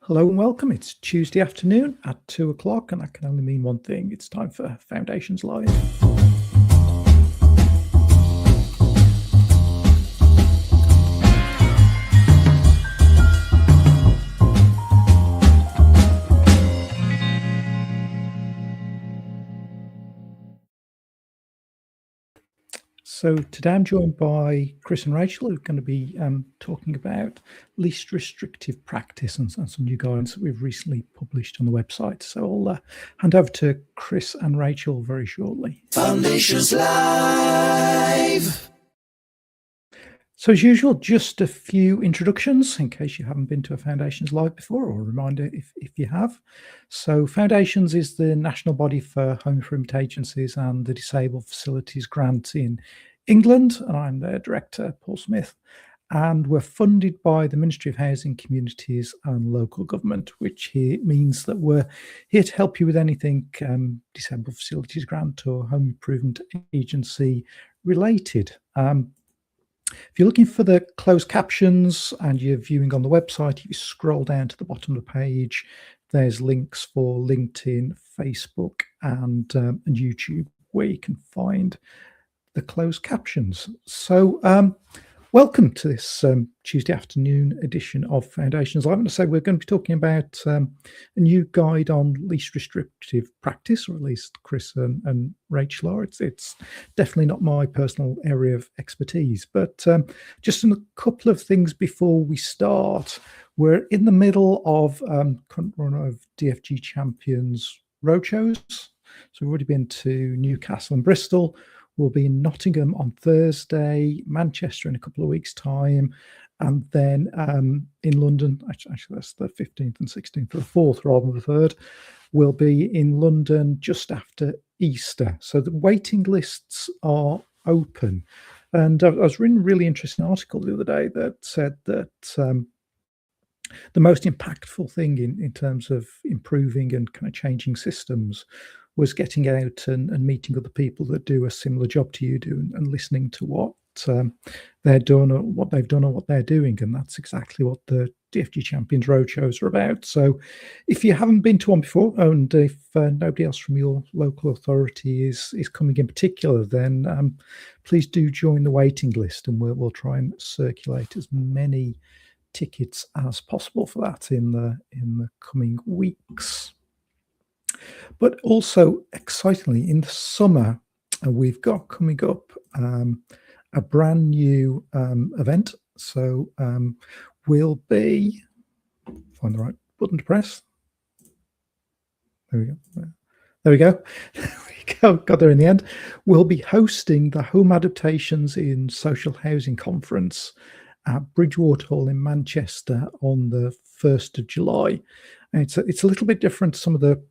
Hello and welcome. It's Tuesday afternoon at 2 o'clock, and that can only mean one thing. It's time for Foundations Live. So today I'm joined by Chris and Rachel, who are going to be talking about least restrictive practice and some new guidance that we've recently published on the website. So I'll hand over to Chris and Rachel very shortly. Foundations Live. So as usual, just a few introductions in case you haven't been to a Foundations Live before, or a reminder if you have. So Foundations is the national body for home improvement agencies and the disabled facilities grant in England, and I'm their director, Paul Smith. And we're funded by the Ministry of Housing, Communities and Local Government, which here means that we're here to help you with anything disabled facilities grant or home improvement agency related. If you're looking for the closed captions and you're viewing on the website, if you scroll down to the bottom of the page, there's links for LinkedIn, Facebook, and YouTube where you can find the closed captions. So welcome to this Tuesday afternoon edition of Foundations. I'm going to say we're going to be talking about a new guide on least restrictive practice, or at least Chris and Rachel are. It's definitely not my personal area of expertise, but just a couple of things before we start. We're in the middle of current run of DFG Champions roadshows. So we've already been to Newcastle and Bristol. We'll be in Nottingham on Thursday, Manchester in a couple of weeks' time, and then in London, actually that's the 15th and 16th, for the 4th rather than the 3rd, we'll be in London just after Easter. So the waiting lists are open. And I was reading a really interesting article the other day that said that the most impactful thing in terms of improving and kind of changing systems was getting out and meeting other people that do a similar job to you do and listening to what they're doing or what they've done or what they're doing. And that's exactly what the DFG Champions Roadshows are about. So if you haven't been to one before, and if nobody else from your local authority is coming in particular, then please do join the waiting list, and we'll try and circulate as many tickets as possible for that in the coming weeks. But also, excitingly, in the summer, we've got coming up a brand new event. So we'll be, find the right button to press. There we go. There we go. Got there in the end. We'll be hosting the Home Adaptations in Social Housing Conference at Bridgewater Hall in Manchester on the 1st of July. And it's a little bit different to some of the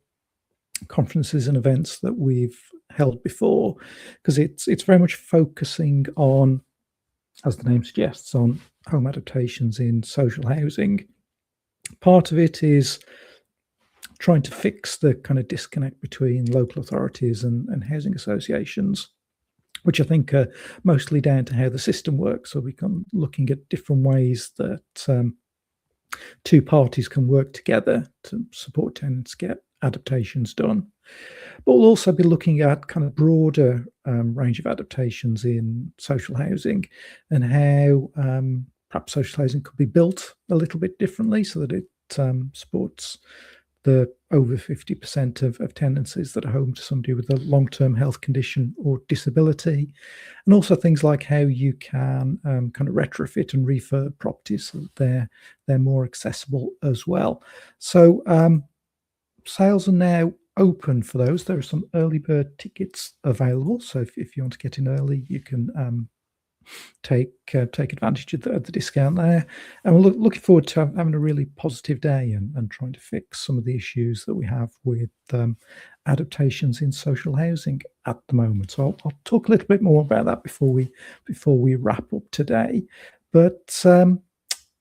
conferences and events that we've held before, because it's very much focusing on, as the name suggests, on home adaptations in social housing. Part of it is trying to fix the kind of disconnect between local authorities and housing associations, which I think are mostly down to how the system works. So we can looking at different ways that two parties can work together to support tenants get adaptations done. But we'll also be looking at kind of broader range of adaptations in social housing and how perhaps social housing could be built a little bit differently so that it supports the over 50% of tenancies that are home to somebody with a long-term health condition or disability, and also things like how you can kind of retrofit and refurb properties so that they're more accessible as well. So sales are now open for those. There are some early bird tickets available, so if you want to get in early, you can take advantage of the discount there. And we're looking forward to having a really positive day and trying to fix some of the issues that we have with adaptations in social housing at the moment. So I'll talk a little bit more about that before we wrap up today. But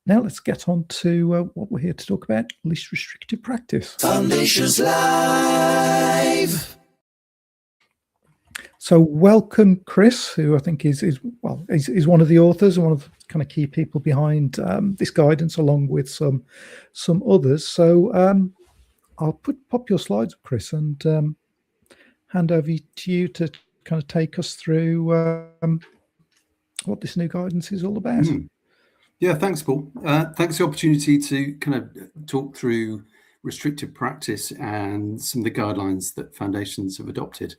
now let's get on to what we're here to talk about: least restrictive practice. Foundations Live. So welcome, Chris, who I think is one of the authors and one of the kind of key people behind this guidance, along with some others. So I'll pop your slides up, Chris, and hand over to you to kind of take us through what this new guidance is all about. Yeah, thanks, Paul. Thanks for the opportunity to kind of talk through restrictive practice and some of the guidelines that foundations have adopted.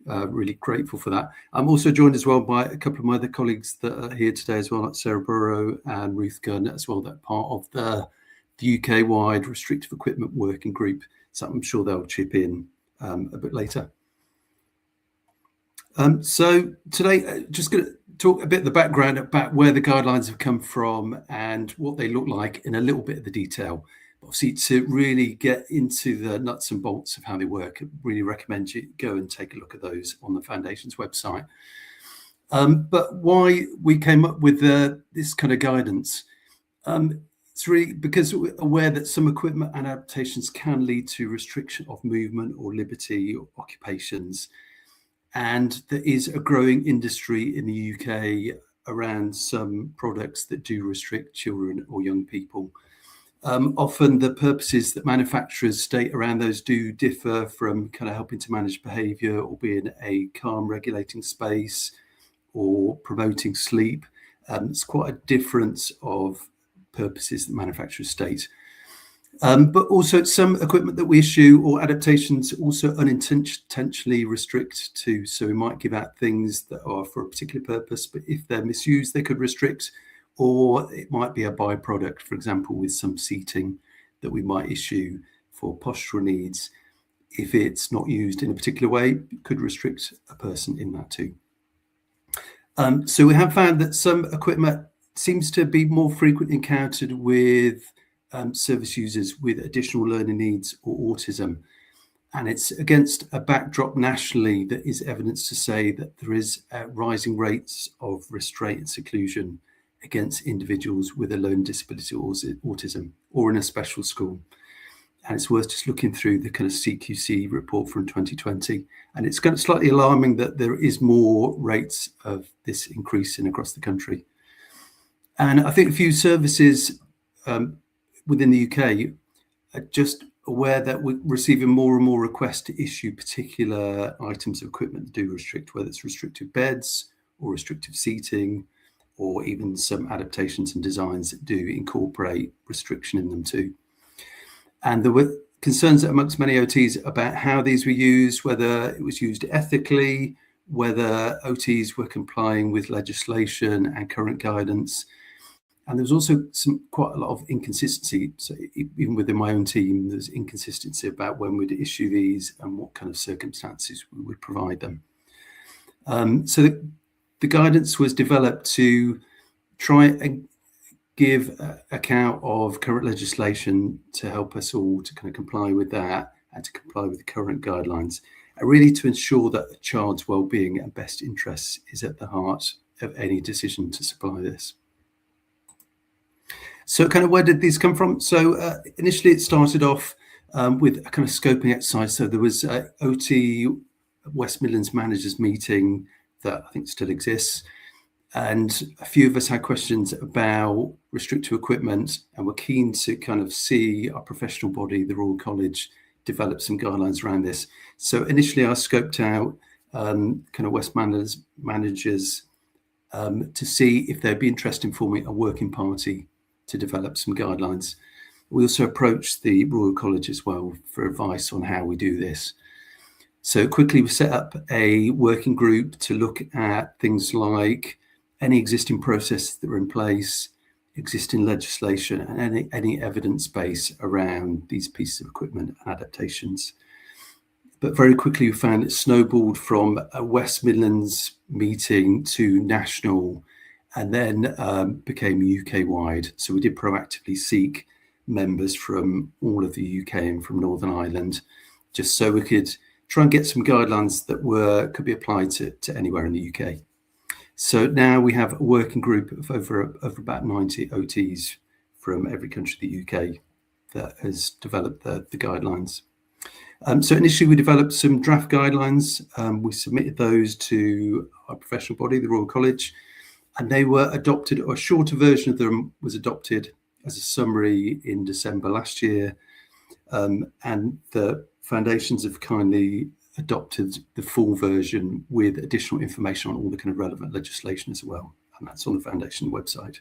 Really grateful for that. I'm also joined as well by a couple of my other colleagues that are here today as well, like Sarah Burrow and Ruth Gunn as well, that are part of the UK-wide restrictive equipment working group. So I'm sure they'll chip in a bit later. So today, just going to talk a bit of the background about where the guidelines have come from and what they look like in a little bit of the detail. Obviously, to really get into the nuts and bolts of how they work, I really recommend you go and take a look at those on the Foundation's website. But why we came up with this kind of guidance, it's really because we're aware that some equipment and adaptations can lead to restriction of movement or liberty or occupations. And there is a growing industry in the UK around some products that do restrict children or young people. Often the purposes that manufacturers state around those do differ from kind of helping to manage behaviour or being a calm regulating space or promoting sleep. It's quite a difference of purposes that manufacturers state. But also some equipment that we issue or adaptations also unintentionally restrict too. So we might give out things that are for a particular purpose, but if they're misused, they could restrict, or it might be a byproduct, for example, with some seating that we might issue for postural needs. If it's not used in a particular way, it could restrict a person in that too. So we have found that some equipment seems to be more frequently encountered with service users with additional learning needs or autism. And it's against a backdrop nationally that is evidence to say that there is rising rates of restraint and seclusion against individuals with a learning disability or autism or in a special school. And it's worth just looking through the kind of CQC report from 2020. And it's kind of slightly alarming that there is more rates of this increasing across the country. And I think a few services within the UK are just aware that we're receiving more and more requests to issue particular items of equipment that do restrict, whether it's restrictive beds or restrictive seating, or even some adaptations and designs that do incorporate restriction in them too. And there were concerns amongst many OTs about how these were used, whether it was used ethically, whether OTs were complying with legislation and current guidance. And there was also quite a lot of inconsistency. So even within my own team, there's inconsistency about when we'd issue these and what kind of circumstances we would provide them. So the guidance was developed to try and give account of current legislation to help us all to kind of comply with that and to comply with the current guidelines, and really to ensure that a child's well-being and best interests is at the heart of any decision to supply this. So kind of where did these come from? So initially it started off with a kind of scoping exercise. So there was a OT West Midlands managers meeting that I think still exists. And a few of us had questions about restrictive equipment and were keen to kind of see our professional body, the Royal College, develop some guidelines around this. So initially I scoped out kind of West Midlands managers to see if they'd be interested in forming a working party to develop some guidelines. We also approached the Royal College as well for advice on how we do this. So quickly we set up a working group to look at things like any existing processes that are in place, existing legislation, and any evidence base around these pieces of equipment and adaptations. But very quickly we found it snowballed from a West Midlands meeting to national, and then became UK-wide. So we did proactively seek members from all of the UK and from Northern Ireland, just so we could try and get some guidelines that could be applied to anywhere in the UK. So now we have a working group of over about 90 OTs from every country in the UK that has developed the guidelines. So initially we developed some draft guidelines. We submitted those to our professional body, the Royal College, and they were adopted, or a shorter version of them was adopted as a summary in December last year. And the foundations have kindly adopted the full version with additional information on all the kind of relevant legislation as well. And that's on the foundation website.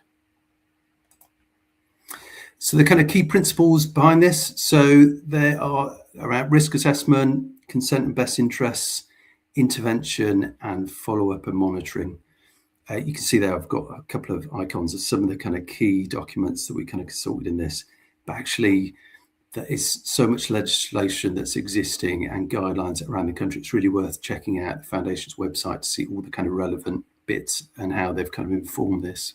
So the kind of key principles behind this, so they are around risk assessment, consent and best interests, intervention, and follow-up and monitoring. You can see there I've got a couple of icons of some of the kind of key documents that we kind of consulted in this, but actually there is so much legislation that's existing and guidelines around the country. It's really worth checking out the Foundation's website to see all the kind of relevant bits and how they've kind of informed this.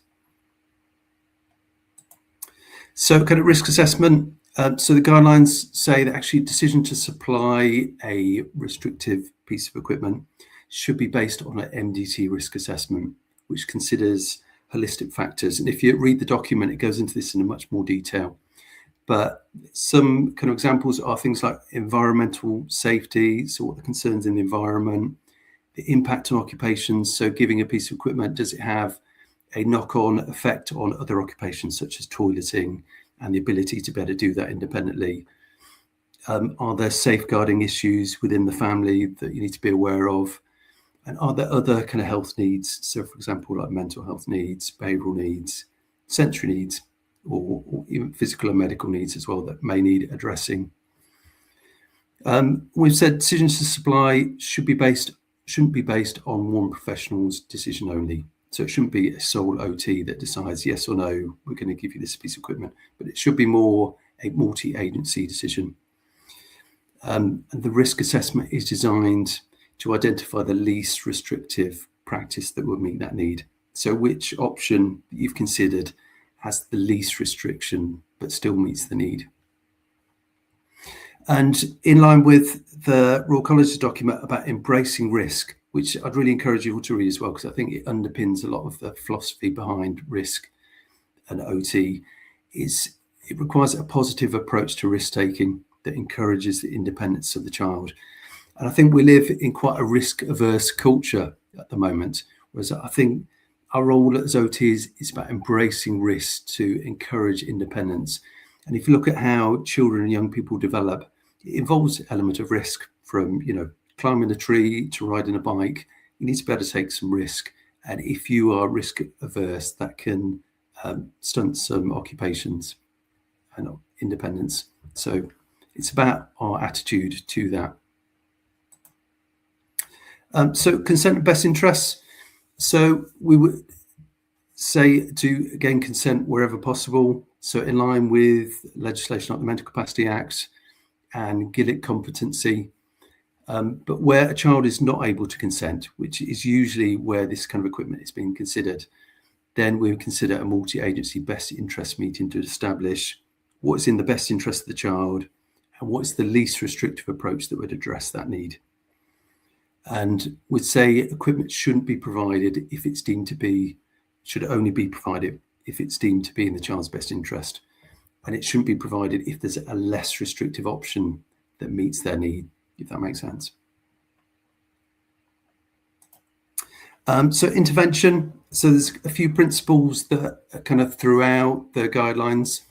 So kind of risk assessment. So the guidelines say that actually decision to supply a restrictive piece of equipment should be based on an MDT risk assessment, which considers holistic factors. And if you read the document, it goes into this in much more detail. But some kind of examples are things like environmental safety, so what the concerns in the environment, the impact on occupations. So giving a piece of equipment, does it have a knock-on effect on other occupations such as toileting and the ability to be able to do that independently? Are there safeguarding issues within the family that you need to be aware of? And are there other kind of health needs? So for example, like mental health needs, behavioural needs, sensory needs, or even physical and medical needs as well that may need addressing. We've said decisions to supply shouldn't be based on one professional's decision only. So it shouldn't be a sole OT that decides yes or no, we're going to give you this piece of equipment, but it should be more a multi-agency decision. And the risk assessment is designed to identify the least restrictive practice that would meet that need. So which option that you've considered has the least restriction but still meets the need. And in line with the Royal College's document about embracing risk, which I'd really encourage you all to read as well, because I think it underpins a lot of the philosophy behind risk and OT, is it requires a positive approach to risk-taking that encourages the independence of the child. And I think we live in quite a risk-averse culture at the moment, whereas I think our role as OTs is about embracing risk to encourage independence. And if you look at how children and young people develop, it involves an element of risk from, climbing a tree to riding a bike. You need to be able to take some risk. And if you are risk averse, that can stunt some occupations and independence. So it's about our attitude to that. So consent and best interests. So we would say to, again, consent wherever possible. So in line with legislation like the Mental Capacity Act and Gillick competency. But where a child is not able to consent, which is usually where this kind of equipment is being considered, then we would consider a multi-agency best interest meeting to establish what is in the best interest of the child and what is the least restrictive approach that would address that need. And we'd say equipment shouldn't be provided if it's deemed to be, should only be provided if it's deemed to be in the child's best interest. And it shouldn't be provided if there's a less restrictive option that meets their need, if that makes sense. So intervention. So there's a few principles that are kind of throughout the guidelines.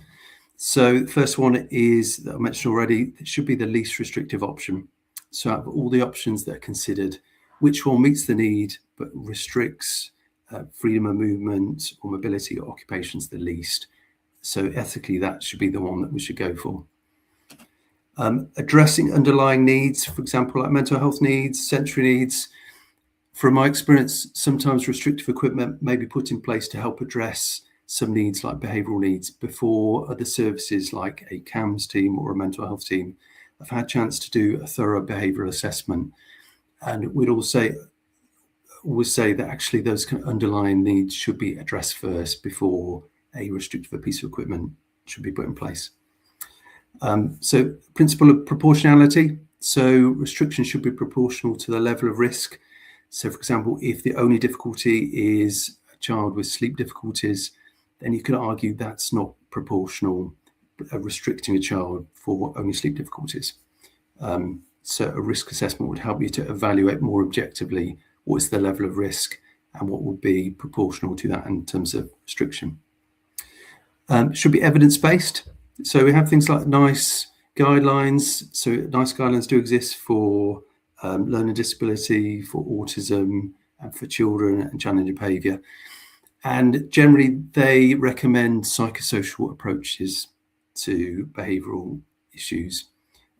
So the first one is, that I mentioned already, it should be the least restrictive option. So out of all the options that are considered, which one meets the need but restricts freedom of movement or mobility or occupations the least? So ethically, that should be the one that we should go for. Addressing underlying needs, for example, like mental health needs, sensory needs. From my experience, sometimes restrictive equipment may be put in place to help address some needs like behavioural needs before other services like a CAMS team or a mental health team have had a chance to do a thorough behavioural assessment. And we'd always say that actually those kind of underlying needs should be addressed first before a restrictive piece of equipment should be put in place. So principle of proportionality. So restrictions should be proportional to the level of risk. So for example, if the only difficulty is a child with sleep difficulties, then you could argue that's not proportional, restricting a child for only sleep difficulties. So a risk assessment would help you to evaluate more objectively what is the level of risk and what would be proportional to that in terms of restriction. Should be evidence-based. So we have things like NICE guidelines. So NICE guidelines do exist for learning disability, for autism, and for children and challenging behaviour. And generally, they recommend psychosocial approaches to behavioural issues,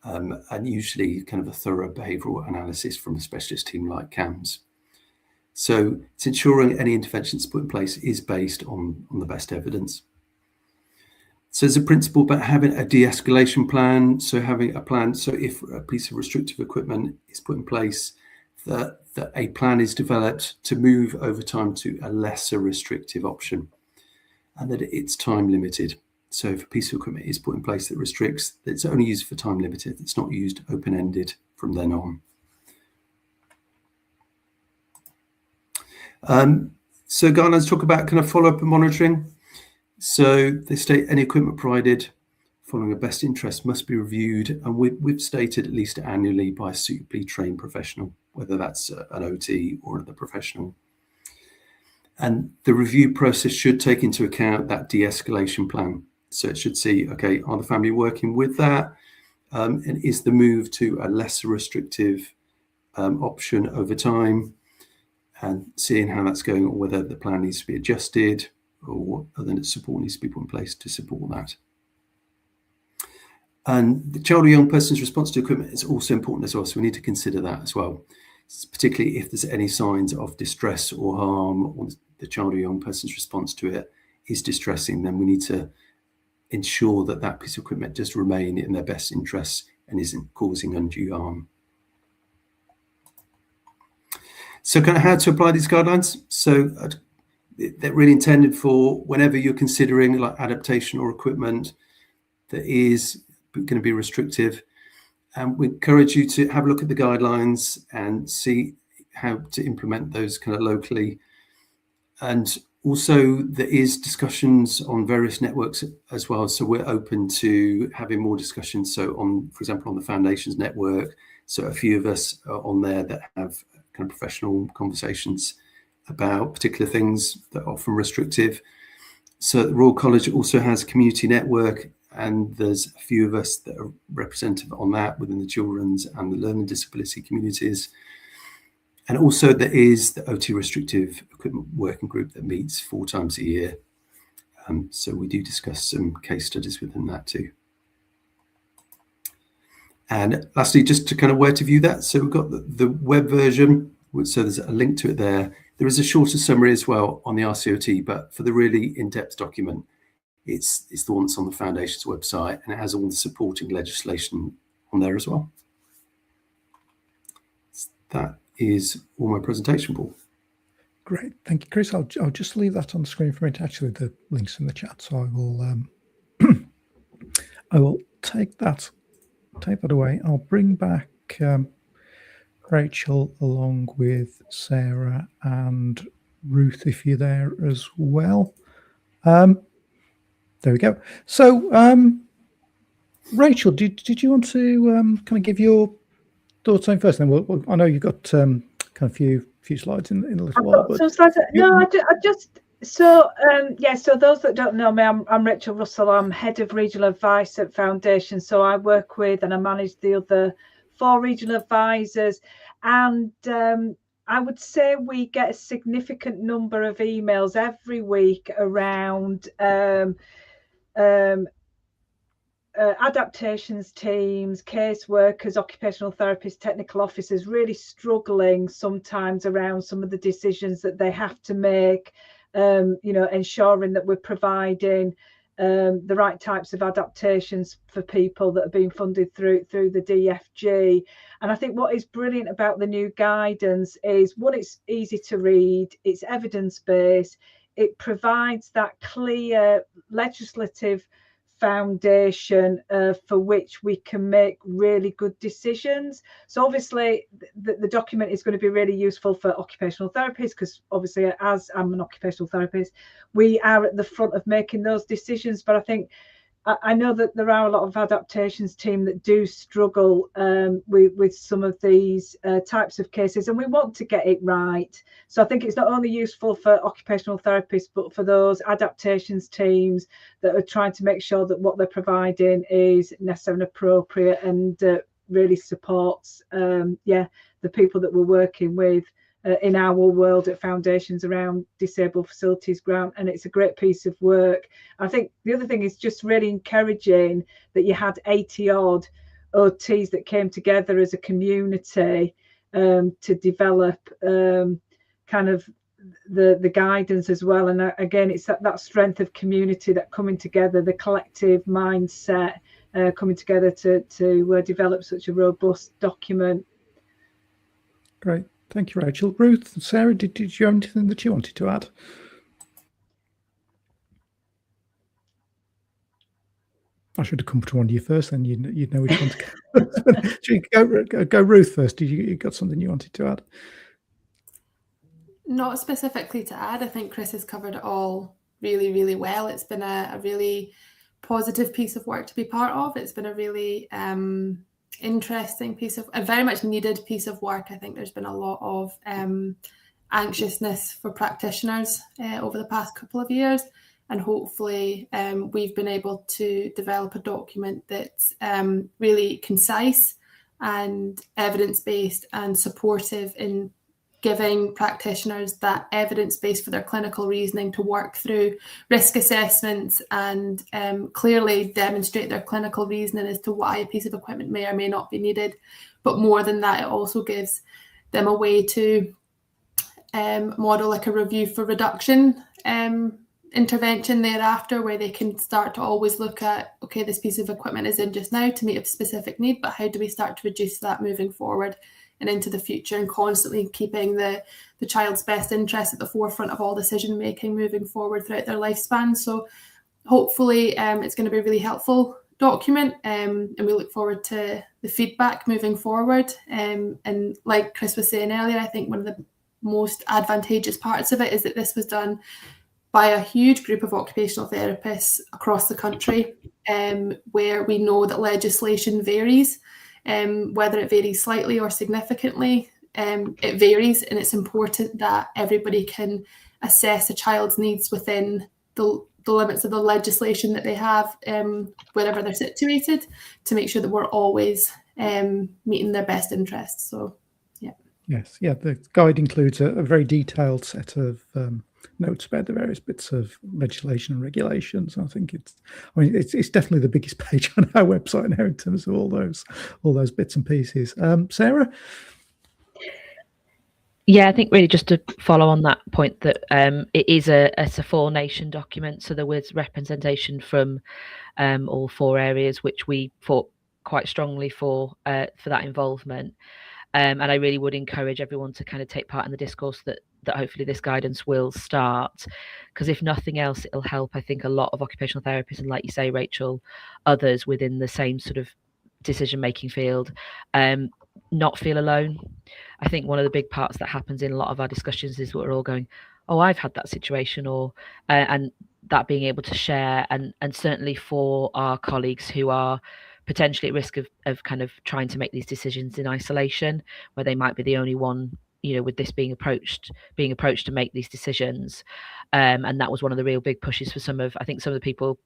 and usually kind of a thorough behavioural analysis from a specialist team like CAMS. So it's ensuring any interventions put in place is based on the best evidence. So there's a principle about having a de-escalation plan. So having a plan, so if a piece of restrictive equipment is put in place, that a plan is developed to move over time to a lesser restrictive option, and that it's time limited. So if a piece of equipment is put in place that restricts, it's only used for time limited. It's not used open-ended from then on. So guidelines talk about kind of follow-up and monitoring. So they state any equipment provided following a best interest must be reviewed, and we've stated at least annually by a suitably trained professional, whether that's an OT or another professional. And the review process should take into account that de-escalation plan. So it should see, okay, are the family working with that? And is the move to a lesser restrictive option over time, and seeing how that's going, or whether the plan needs to be adjusted, or what other support needs to be put in place to support that. And the child or young person's response to equipment is also important as well. So we need to consider that as well, particularly if there's any signs of distress or harm, or the child or young person's response to it is distressing, then we need to ensure that that piece of equipment does remain in their best interests and isn't causing undue harm. So kind of how to apply these guidelines. So they're really intended for whenever you're considering like adaptation or equipment that is going to be restrictive. And we encourage you to have a look at the guidelines and see how to implement those kind of locally. And also there is discussions on various networks as well. So we're open to having more discussions. So on, for example, on the Foundations network, so a few of us are on there that have kind of professional conversations about particular things that are often restrictive. So the Royal College also has a community network, and there's a few of us that are representative on that within the children's and the learning disability communities. And also there is the OT restrictive equipment working group that meets 4 times a year. So we do discuss some case studies within that too. And lastly, just to kind of where to view that. So we've got the web version, so there's a link to it there. There is a shorter summary as well on the RCOT, but for the really in-depth document, it's the one that's on the Foundation's website, and it has all the supporting legislation on there as well. That is all my presentation, Paul. Great, thank you, Chris. I'll just leave that on the screen for it. Actually, the links in the chat, so I will I will take that away. I'll bring back Rachel along with Sarah and Ruth if you're there as well. There we go. So, Rachel, did you want to kind of give your thoughts on first? And then I know you've got kind of few slides in a little while. Some slides. No, I just so yeah. So those that don't know me, I'm Rachel Russell. I'm head of regional advice at Foundation. So I work with and I manage the other 4 regional advisors, and I would say we get a significant number of emails every week around adaptations teams, caseworkers, occupational therapists, technical officers really struggling sometimes around some of the decisions that they have to make, ensuring that we're providing the right types of adaptations for people that are being funded through the DFG. And I think what is brilliant about the new guidance is, one, it's easy to read, it's evidence-based, it provides that clear legislative foundation for which we can make really good decisions. So obviously the document is going to be really useful for occupational therapists, because obviously, as I'm an occupational therapist, we are at the front of making those decisions. But I think I know that there are a lot of adaptations team that do struggle with some of these types of cases, and we want to get it right. So I think it's not only useful for occupational therapists, but for those adaptations teams that are trying to make sure that what they're providing is necessary and appropriate and really supports the people that we're working with in our world at Foundations around disabled facilities grant, and it's a great piece of work. I think the other thing is just really encouraging that you had 80 odd OTs that came together as a community to develop kind of the guidance as well. And again, it's that strength of community, that coming together, the collective mindset coming together to develop such a robust document. Great. Thank you, Rachel. Ruth and Sarah, did you have anything that you wanted to add? I should have come to one of you first, then you'd know which one to go. Go, Ruth first. You got something you wanted to add? Not specifically to add. I think Chris has covered it all really, really well. It's been a really positive piece of work to be part of. It's been a really interesting a very much needed piece of work. I think there's been a lot of anxiousness for practitioners over the past couple of years, and hopefully we've been able to develop a document that's really concise and evidence-based and supportive in giving practitioners that evidence base for their clinical reasoning to work through risk assessments and clearly demonstrate their clinical reasoning as to why a piece of equipment may or may not be needed. But more than that, it also gives them a way to model like a review for reduction intervention thereafter, where they can start to always look at, okay, this piece of equipment is in just now to meet a specific need, but how do we start to reduce that moving forward and into the future, and constantly keeping the child's best interest at the forefront of all decision making moving forward throughout their lifespan. So hopefully it's going to be a really helpful document, and we look forward to the feedback moving forward. And like Chris was saying earlier, I think one of the most advantageous parts of it is that this was done by a huge group of occupational therapists across the country, where we know that legislation varies. Whether it varies slightly or significantly, it varies, and it's important that everybody can assess a child's needs within the limits of the legislation that they have, wherever they're situated, to make sure that we're always meeting their best interests. So, yeah. Yes, yeah. The guide includes a very detailed set of notes about the various bits of legislation and regulations. I think it's definitely the biggest page on our website now in terms of all those bits and pieces. Sarah? Yeah, I think really just to follow on that point that it is a full nation document, so there was representation from all 4 areas, which we fought quite strongly for that involvement. And I really would encourage everyone to kind of take part in the discourse that hopefully this guidance will start, because if nothing else, it'll help, I think, a lot of occupational therapists, and like you say, Rachel, others within the same sort of decision-making field, not feel alone. I think one of the big parts that happens in a lot of our discussions is we're all going, oh, I've had that situation, or and that being able to share, and certainly for our colleagues who are potentially at risk of kind of trying to make these decisions in isolation, where they might be the only one, with this being approached to make these decisions. And that was one of the real big pushes for some of the people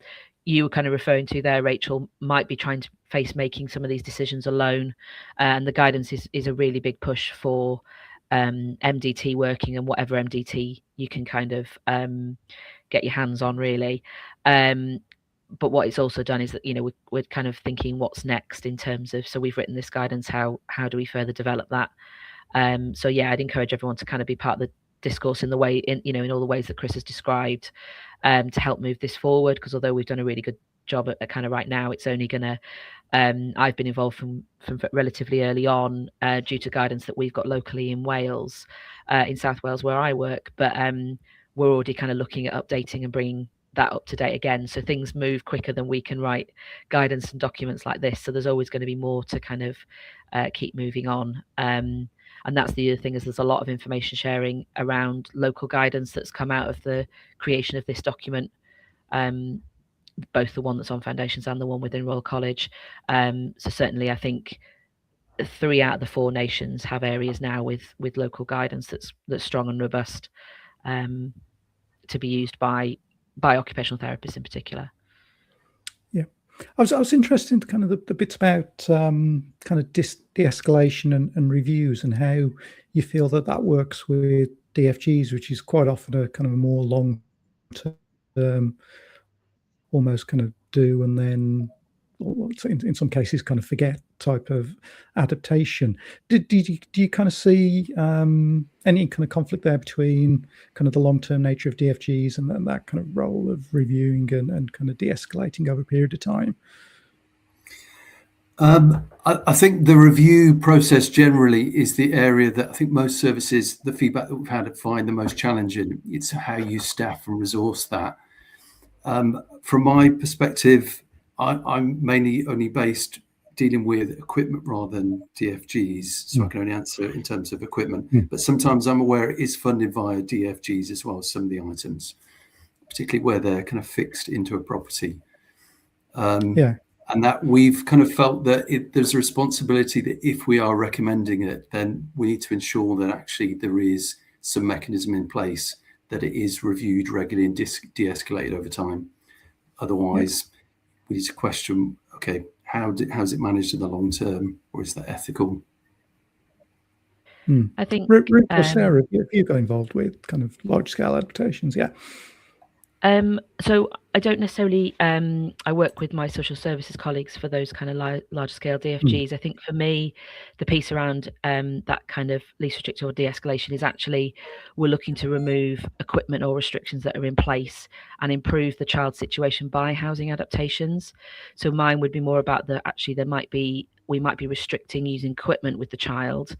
you were kind of referring to there, Rachel, might be trying to face making some of these decisions alone. And the guidance is a really big push for MDT working, and whatever MDT you can kind of get your hands on, really. But what it's also done is that, we're kind of thinking what's next in terms of, so we've written this guidance, how do we further develop that? So yeah, I'd encourage everyone to kind of be part of the discourse in the way, in all the ways that Chris has described, to help move this forward, because although we've done a really good job at kind of right now, it's only gonna, I've been involved from relatively early on, due to guidance that we've got locally in Wales, in South Wales where I work, but we're already kind of looking at updating and bringing that up to date again. So things move quicker than we can write guidance and documents like this. So there's always going to be more to kind of keep moving on. And that's the other thing, is there's a lot of information sharing around local guidance that's come out of the creation of this document. both the one that's on Foundations and the one within Royal College. So certainly I think 3 out of the 4 nations have areas now with local guidance that's strong and robust, to be used by occupational therapists in particular. Yeah, I was interested in kind of the bits about kind of de-escalation and reviews, and how you feel that works with DFGs, which is quite often a kind of a more long-term, almost kind of do and then, in some cases, kind of forget type of adaptation. Do you kind of see any kind of conflict there between kind of the long-term nature of DFGs and then that kind of role of reviewing and kind of de-escalating over a period of time? I think the review process generally is the area that I think most services, the feedback that we've had, find the most challenging. It's how you staff and resource that. From my perspective, I'm mainly only based dealing with equipment rather than DFGs, so I can only answer in terms of equipment. But sometimes I'm aware it is funded via DFGs as well, some of the items, particularly where they're kind of fixed into a property. And that we've kind of felt that there's a responsibility that if we are recommending it, then we need to ensure that actually there is some mechanism in place that it is reviewed regularly and de-escalated over time. Otherwise, we need to question, okay, how's it managed in the long term, or is that ethical? I think Ruth or Sarah, have you got involved with kind of large scale adaptations? So I don't necessarily, I work with my social services colleagues for those kind of large scale DFGs. I think for me, the piece around that kind of least restrictive or de-escalation is actually we're looking to remove equipment or restrictions that are in place and improve the child's situation by housing adaptations. So mine would be more about we might be restricting using equipment with the child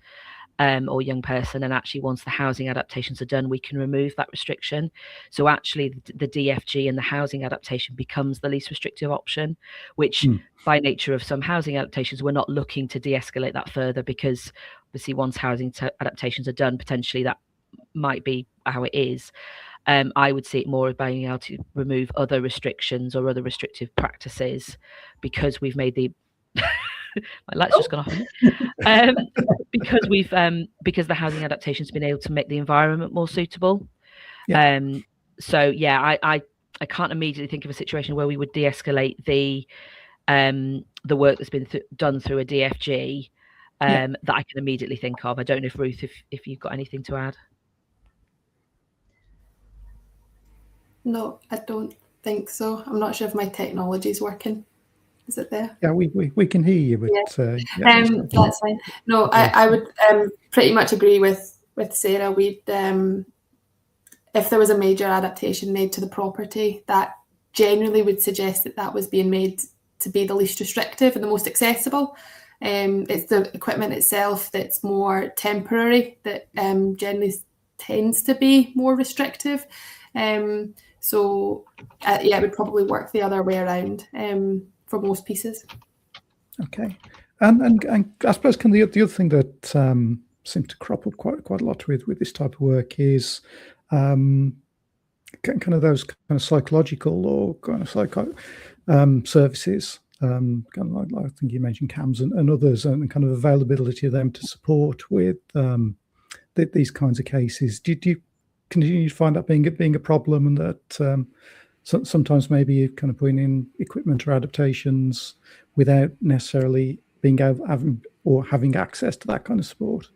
or young person, and actually once the housing adaptations are done, we can remove that restriction. So actually the DFG and the housing adaptation becomes the least restrictive option, which by nature of some housing adaptations, we're not looking to de-escalate that further, because obviously once housing adaptations are done, potentially that might be how it is. I would see it more as being able to remove other restrictions or other restrictive practices, because we've made the my light's just gone off on me. Because the housing adaptation's been able to make the environment more suitable. So yeah, I can't immediately think of a situation where we would de-escalate the work that's been done through a DFG that I can immediately think of. I don't know if Ruth, if you've got anything to add. No, I don't think so. I'm not sure if my technology is working. Is it there? Yeah, we can hear you. But, that's fine. No, I would pretty much agree with Sarah. We'd if there was a major adaptation made to the property, that generally would suggest that was being made to be the least restrictive and the most accessible. It's the equipment itself that's more temporary that generally tends to be more restrictive. So it would probably work the other way around. For most pieces. Okay, and I suppose kind of the other thing that seems to crop up quite a lot with this type of work is kind of those kind of psychological or kind of services. Kind of like I think you mentioned CAMS and others, and kind of availability of them to support with these kinds of cases. Do you continue to find that being a problem, and that sometimes maybe you're kind of putting in equipment or adaptations without necessarily being having access to that kind of support?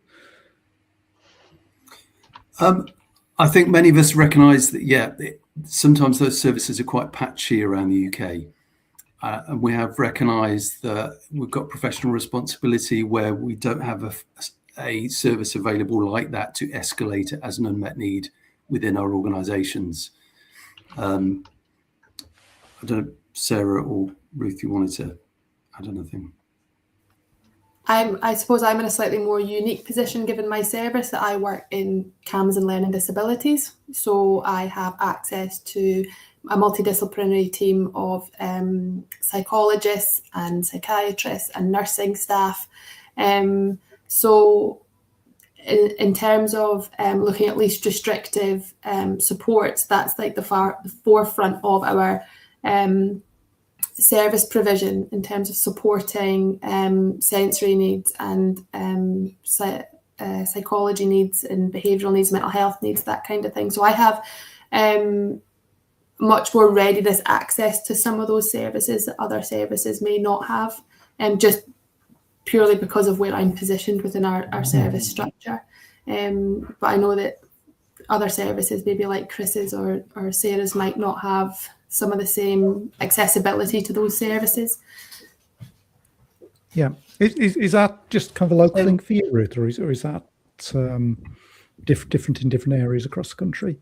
I think many of us recognise that, sometimes those services are quite patchy around the UK. And we have recognised that we've got professional responsibility where we don't have a service available like that to escalate it as an unmet need within our organisations. I don't know, Sarah or Ruth, you wanted to add anything? I suppose I'm in a slightly more unique position given my service, that I work in CAMS and learning disabilities. So I have access to a multidisciplinary team of psychologists and psychiatrists and nursing staff. So in terms of looking at least restrictive supports, that's like the forefront of our service provision in terms of supporting sensory needs and psychology needs and behavioural needs, mental health needs, that kind of thing. So I have much more readiness access to some of those services that other services may not have, just purely because of where I'm positioned within our service structure. But I know that other services, maybe like Chris's or Sarah's, might not have some of the same accessibility to those services. Yeah. Is that just kind of a local thing for you, Ruth, or is that different in different areas across the country?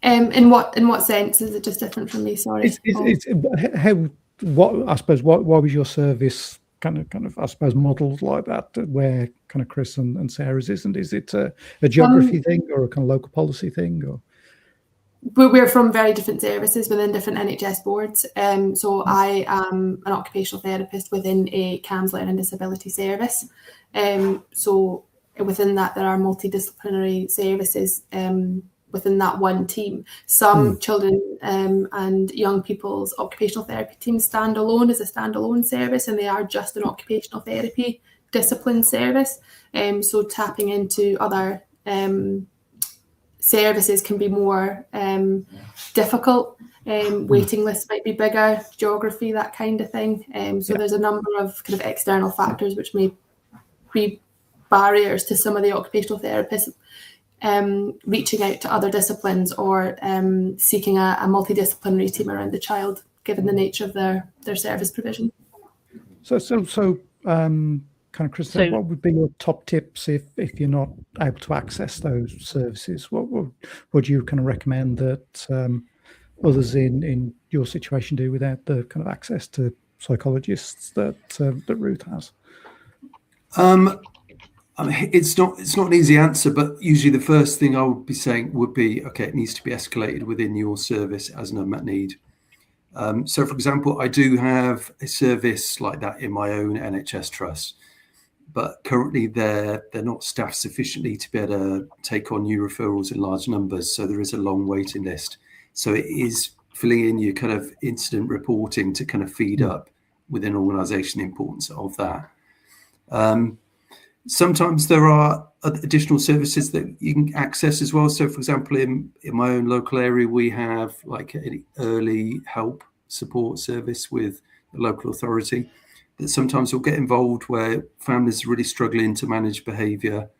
In what sense is it just different from me? Sorry. What I suppose why was your service kind of I suppose modelled like that, where kind of Chris and Sarah's is, and is it a geography thing or a kind of local policy thing, or? We're from very different services within different NHS boards. So I am an occupational therapist within a CAMHS learning disability service. So within that, there are multidisciplinary services within that one team. Some children and young people's occupational therapy teams stand alone as a standalone service, and they are just an occupational therapy discipline service. So tapping into other services can be more difficult. Waiting lists might be bigger, geography, that kind of thing. So there's a number of kind of external factors which may be barriers to some of the occupational therapists reaching out to other disciplines or seeking a multidisciplinary team around the child, given the nature of their service provision. So kind of, Chris, what would be your top tips if you're not able to access those services? What would you kind of recommend that others in your situation do without the kind of access to psychologists that Ruth has? I mean, it's not an easy answer, but usually the first thing I would be saying would be, okay, it needs to be escalated within your service as an unmet need. So, for example, I do have a service like that in my own NHS trust, but currently they're not staffed sufficiently to be able to take on new referrals in large numbers. So there is a long waiting list. So it is filling in your kind of incident reporting to kind of feed up within an organisation the importance of that. Sometimes there are additional services that you can access as well. So, for example, in my own local area, we have like an early help support service with the local authority that sometimes will get involved where families are really struggling to manage behaviour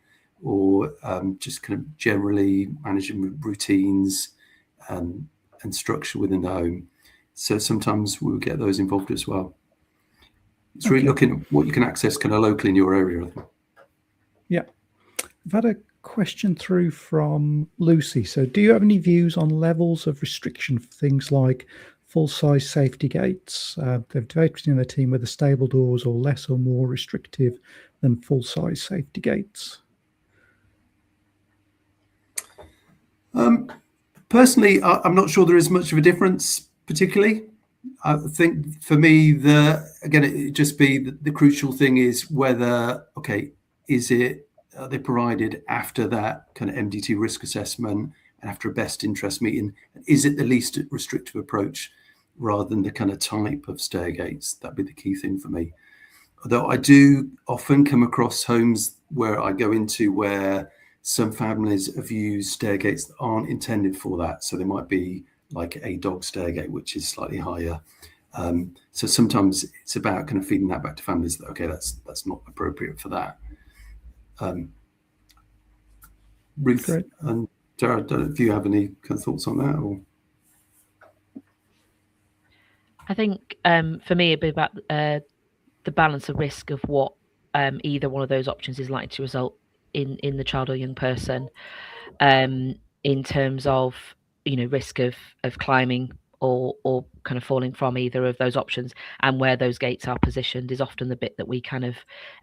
or just kind of generally managing routines and structure within the home. So sometimes we'll get those involved as well. It's really looking at what you can access kind of locally in your area, I think. Yeah. I've had a question through from Lucy. So do you have any views on levels of restriction for things like full-size safety gates? They've debated between their team whether stable doors or less or more restrictive than full-size safety gates. Personally, I'm not sure there is much of a difference particularly. I think for me, it'd just be the crucial thing is whether, are they provided after that kind of MDT risk assessment and after a best interest meeting? Is it the least restrictive approach rather than the kind of type of stair gates? That'd be the key thing for me. Although I do often come across homes where I go into where some families have used stair gates that aren't intended for that. So they might be like a dog stair gate, which is slightly higher. So sometimes it's about kind of feeding that back to families that, okay, that's not appropriate for that. Ruth and Sarah, do you have any kind of thoughts on that? Or? I think for me, it'd be about the balance of risk of what either one of those options is likely to result in the child or young person, in terms of risk of climbing or kind of falling from either of those options, and where those gates are positioned is often the bit that we kind of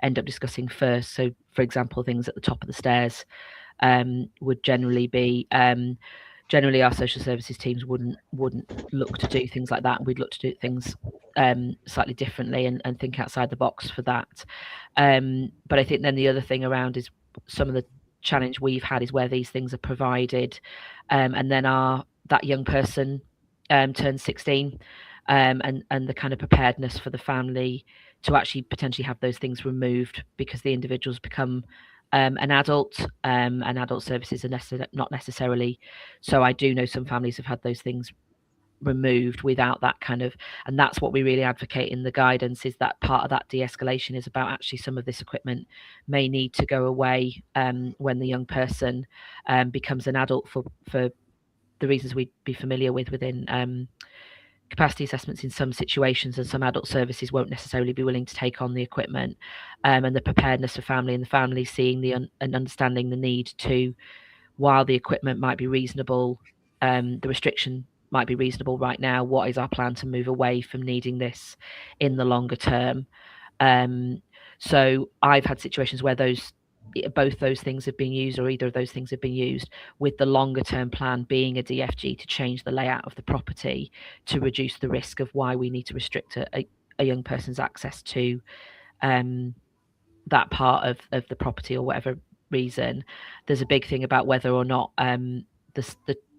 end up discussing first. So, for example, things at the top of the stairs would generally be generally our social services teams wouldn't look to do things like that. We'd look to do things slightly differently and think outside the box for that. But I think then the other thing around is some of the challenge we've had is where these things are provided, and then that young person turns 16, and the kind of preparedness for the family to actually potentially have those things removed because the individuals become an adult, and adult services are not necessarily. So I do know some families have had those things removed without that kind of, and that's what we really advocate in the guidance, is that part of that de-escalation is about actually some of this equipment may need to go away when the young person becomes an adult for the reasons we'd be familiar with within capacity assessments in some situations, and some adult services won't necessarily be willing to take on the equipment, and the preparedness for family, and the family seeing and understanding the need to, while the equipment might be reasonable, the restriction might be reasonable right now, what is our plan to move away from needing this in the longer term? So I've had situations where both those things have been used, or either of those things have been used, with the longer term plan being a DFG to change the layout of the property to reduce the risk of why we need to restrict a young person's access to that part of the property or whatever reason. There's a big thing about whether or not the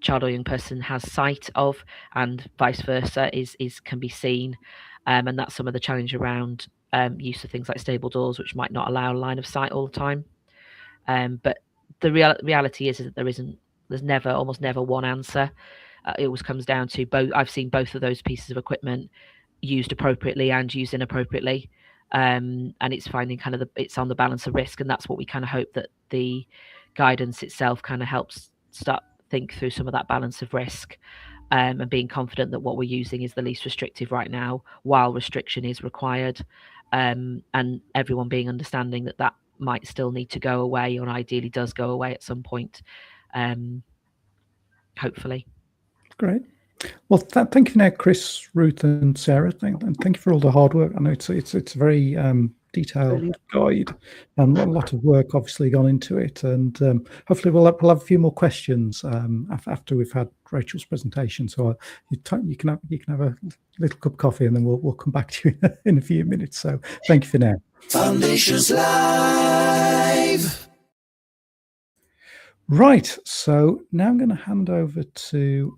child or young person has sight of, and vice versa, can be seen, and that's some of the challenge around use of things like stable doors, which might not allow line of sight all the time. But the reality is that there's almost never one answer. It always comes down to both. I've seen both of those pieces of equipment used appropriately and used inappropriately, and it's finding kind of it's on the balance of risk, and that's what we kind of hope that the guidance itself kind of helps start think through some of that balance of risk, and being confident that what we're using is the least restrictive right now, while restriction is required, and everyone being understanding that might still need to go away, or ideally does go away at some point, hopefully. Great. Well, thank you now, Chris, Ruth, and Sarah. And thank you for all the hard work. I know it's a very detailed guide, and a lot of work obviously gone into it. And hopefully we'll have a few more questions after we've had Rachel's presentation. So you can have a little cup of coffee, and then we'll come back to you in a few minutes. So thank you for now. Foundations Live. Right. So now I'm going to hand over to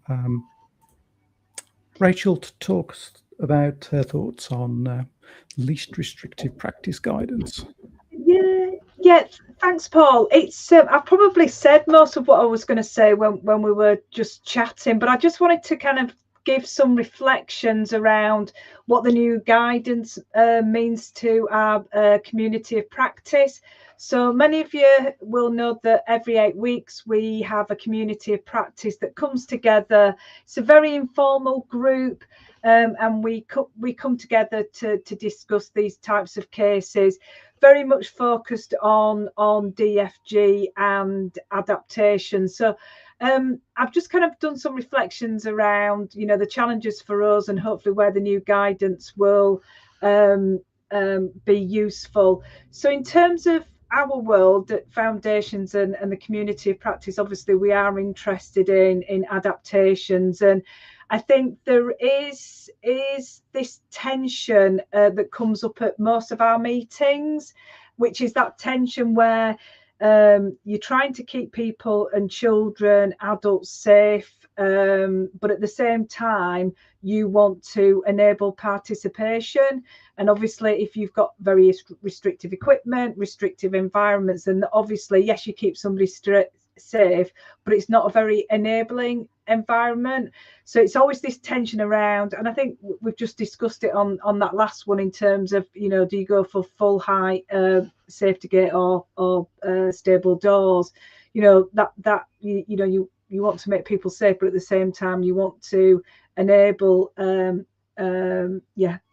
Rachel to talk about her thoughts on least restrictive practice guidance. Yeah. Thanks, Paul. It's I've probably said most of what I was going to say when we were just chatting, but I just wanted to kind of give some reflections around what the new guidance means to our community of practice. So many of you will know that every 8 weeks we have a community of practice that comes together. It's a very informal group, and we come together to discuss these types of cases, very much focused on DFG and adaptation. So I've just kind of done some reflections around, the challenges for us, and hopefully where the new guidance will be useful. So in terms of our world at Foundations and the community of practice, obviously we are interested in adaptations, and I think there is this tension that comes up at most of our meetings, which is that tension where you're trying to keep people and children, adults safe, but at the same time you want to enable participation. And obviously if you've got very restrictive equipment, restrictive environments, then obviously yes, you keep somebody safe, but it's not a very enabling environment. So it's always this tension around, and I think we've just discussed it on that last one in terms of, do you go for full height safety gate or stable doors? That you want to make people safe, but at the same time you want to enable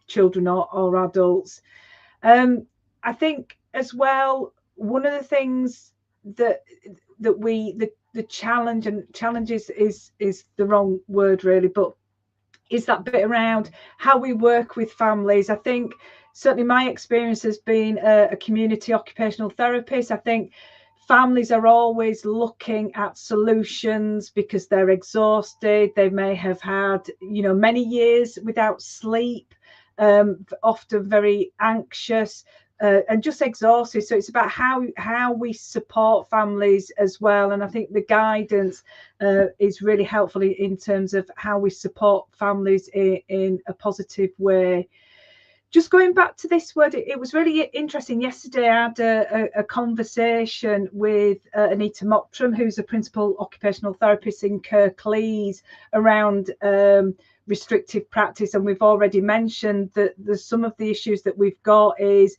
children or adults. I think as well, one of the things that the challenge, and challenges is the wrong word really, but is that bit around how we work with families. I think certainly my experience has been a community occupational therapist. I think families are always looking at solutions because they're exhausted. They may have had, many years without sleep, often very anxious. and just exhausted. So it's about how we support families as well. And I think the guidance is really helpful in terms of how we support families in a positive way. Just going back to this word, it was really interesting. Yesterday, I had a conversation with Anita Mottram, who's a principal occupational therapist in Kirklees, around restrictive practice. And we've already mentioned that some of the issues that we've got is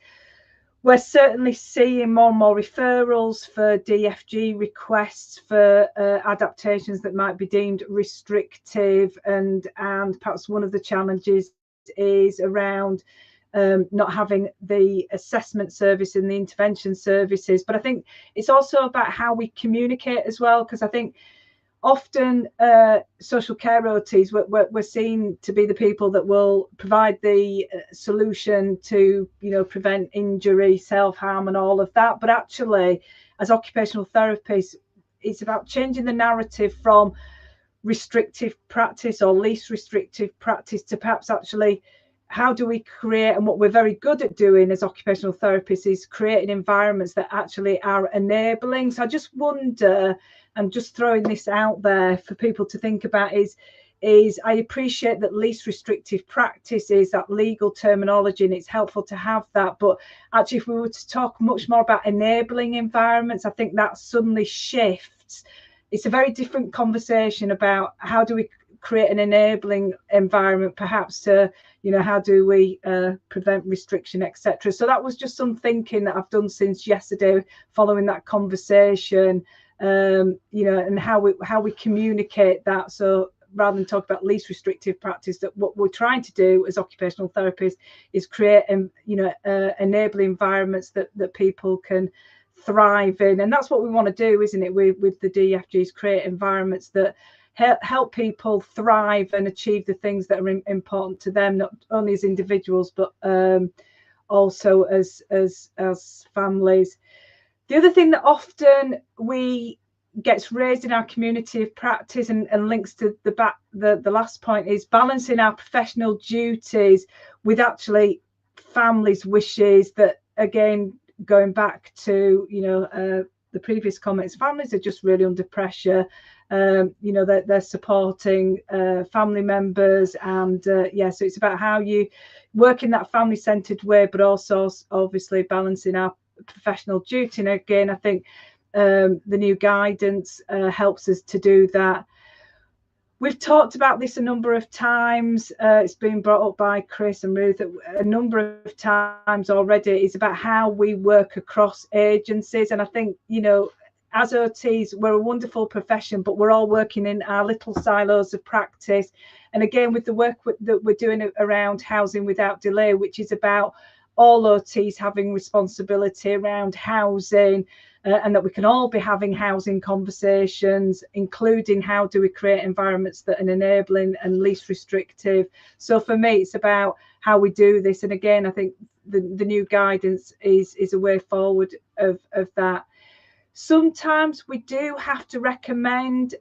we're certainly seeing more and more referrals for DFG requests for adaptations that might be deemed restrictive, and perhaps one of the challenges is around not having the assessment service and the intervention services. But I think it's also about how we communicate as well, because I think often social care OTs, we're seen to be the people that will provide the solution to, prevent injury, self-harm and all of that. But actually, as occupational therapists, it's about changing the narrative from restrictive practice or least restrictive practice to perhaps actually how do we create, and what we're very good at doing as occupational therapists is creating environments that actually are enabling. So I just wonder, I'm just throwing this out there for people to think about, is I appreciate that least restrictive practice is that legal terminology and it's helpful to have that, but actually if we were to talk much more about enabling environments, I think that suddenly shifts. It's a very different conversation about how do we create an enabling environment, perhaps to, how do we prevent restriction, etc. So that was just some thinking that I've done since yesterday following that conversation, and how we communicate that. So rather than talk about least restrictive practice, that what we're trying to do as occupational therapists is create, enable environments that people can thrive in. And that's what we want to do, isn't it, with the DFGs, create environments that help people thrive and achieve the things that are important to them, not only as individuals but also as families. The other thing that often gets raised in our community of practice and links to the last point is balancing our professional duties with actually families' wishes. That again, going back to the previous comments, families are just really under pressure. They're supporting family members, and so it's about how you work in that family-centered way, but also obviously balancing our professional duty. And again, I think the new guidance helps us to do that. We've talked about this a number of times. It's been brought up by Chris and Ruth a number of times already. It's about how we work across agencies. And I think, as OTs, we're a wonderful profession, but we're all working in our little silos of practice. And again, with the work that we're doing around housing without delay, which is about all OTs having responsibility around housing, and that we can all be having housing conversations, including how do we create environments that are enabling and least restrictive. So for me, it's about how we do this. And again, I think the new guidance is a way forward of that. Sometimes we do have to recommend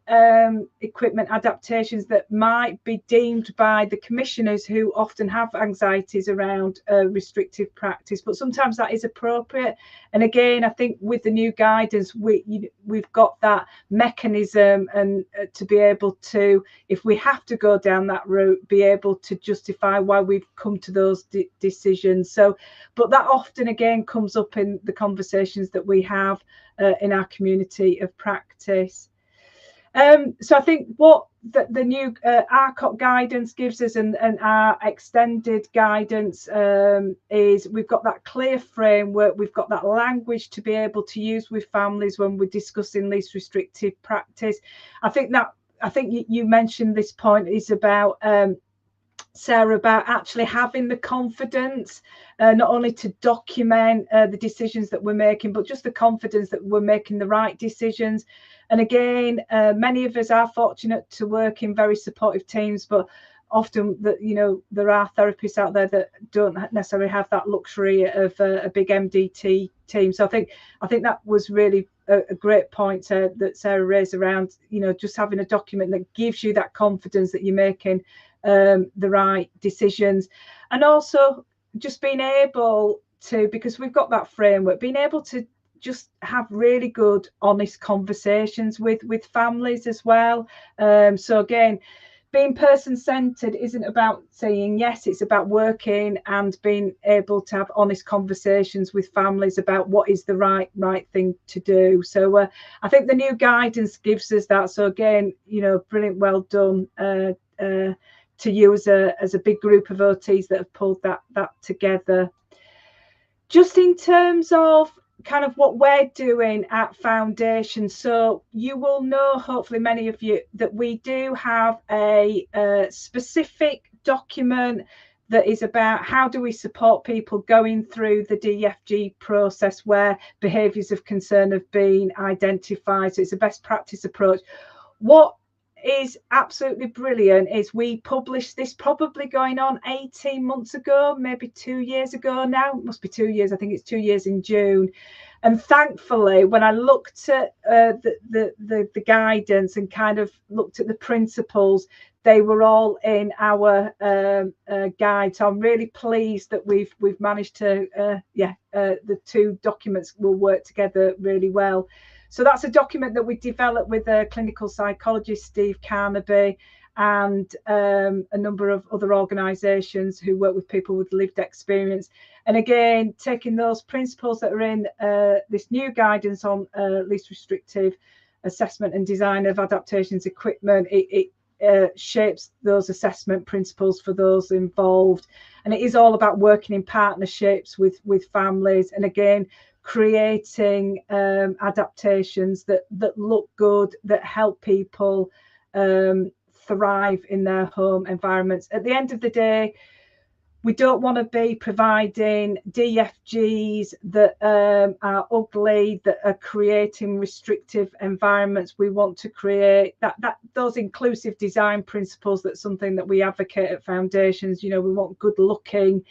equipment adaptations that might be deemed by the commissioners, who often have anxieties around restrictive practice, but sometimes that is appropriate. And again, I think with the new guidance, we've got that mechanism, and to be able to, if we have to go down that route, be able to justify why we've come to those decisions. So, but that often again comes up in the conversations that we have in our community of practice. So I think what the new RCOT guidance gives us, and our extended guidance, is we've got that clear framework, we've got that language to be able to use with families when we're discussing least restrictive practice. I think you mentioned this point is about Sarah, about actually having the confidence not only to document the decisions that we're making, but just the confidence that we're making the right decisions. And again, many of us are fortunate to work in very supportive teams, but often there are therapists out there that don't necessarily have that luxury of a big MDT team. So I think that was really a great point that Sarah raised around just having a document that gives you that confidence that you're making the right decisions, and also just being able to, because we've got that framework, being able to just have really good, honest conversations with families as well. So again, being person-centered isn't about saying yes, it's about working and being able to have honest conversations with families about what is the right thing to do. So I think the new guidance gives us that. So again, brilliant, well done to you as a big group of OTs that have pulled that together. Just in terms of kind of what we're doing at Foundation, so you will know, hopefully many of you, that we do have a specific document that is about how do we support people going through the DFG process where behaviours of concern have been identified. So it's a best practice approach. What is absolutely brilliant is we published this probably going on 18 months ago, maybe 2 years ago now. It must be 2 years. I think it's 2 years in June. And thankfully, when I looked at the guidance and kind of looked at the principles, they were all in our guide. So I'm really pleased that we've managed to, the two documents will work together really well. So that's a document that we developed with a clinical psychologist, Steve Carnaby, and a number of other organisations who work with people with lived experience. And again, taking those principles that are in this new guidance on least restrictive assessment and design of adaptations equipment, it shapes those assessment principles for those involved. And it is all about working in partnerships with families, and again, creating adaptations that look good, that help people thrive in their home environments. At the end of the day, we don't want to be providing DFGs that are ugly, that are creating restrictive environments. We want to create those inclusive design principles. That's something that we advocate at Foundations. We want good looking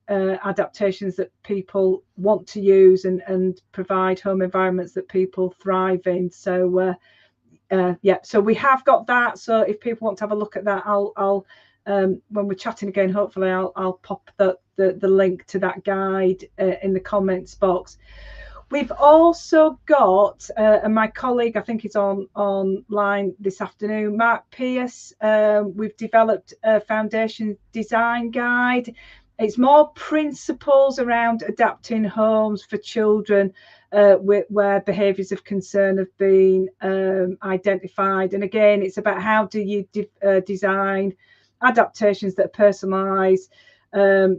adaptations that people want to use and provide home environments that people thrive in. So so we have got that. So if people want to have a look at that, I'll when we're chatting again, hopefully I'll pop the link to that guide in the comments box. We've also got, and my colleague, I think is online this afternoon, Mark Pierce. We've developed a Foundation design guide. It's more principles around adapting homes for children where behaviours of concern have been identified. And again, it's about how do you design adaptations that are personalised,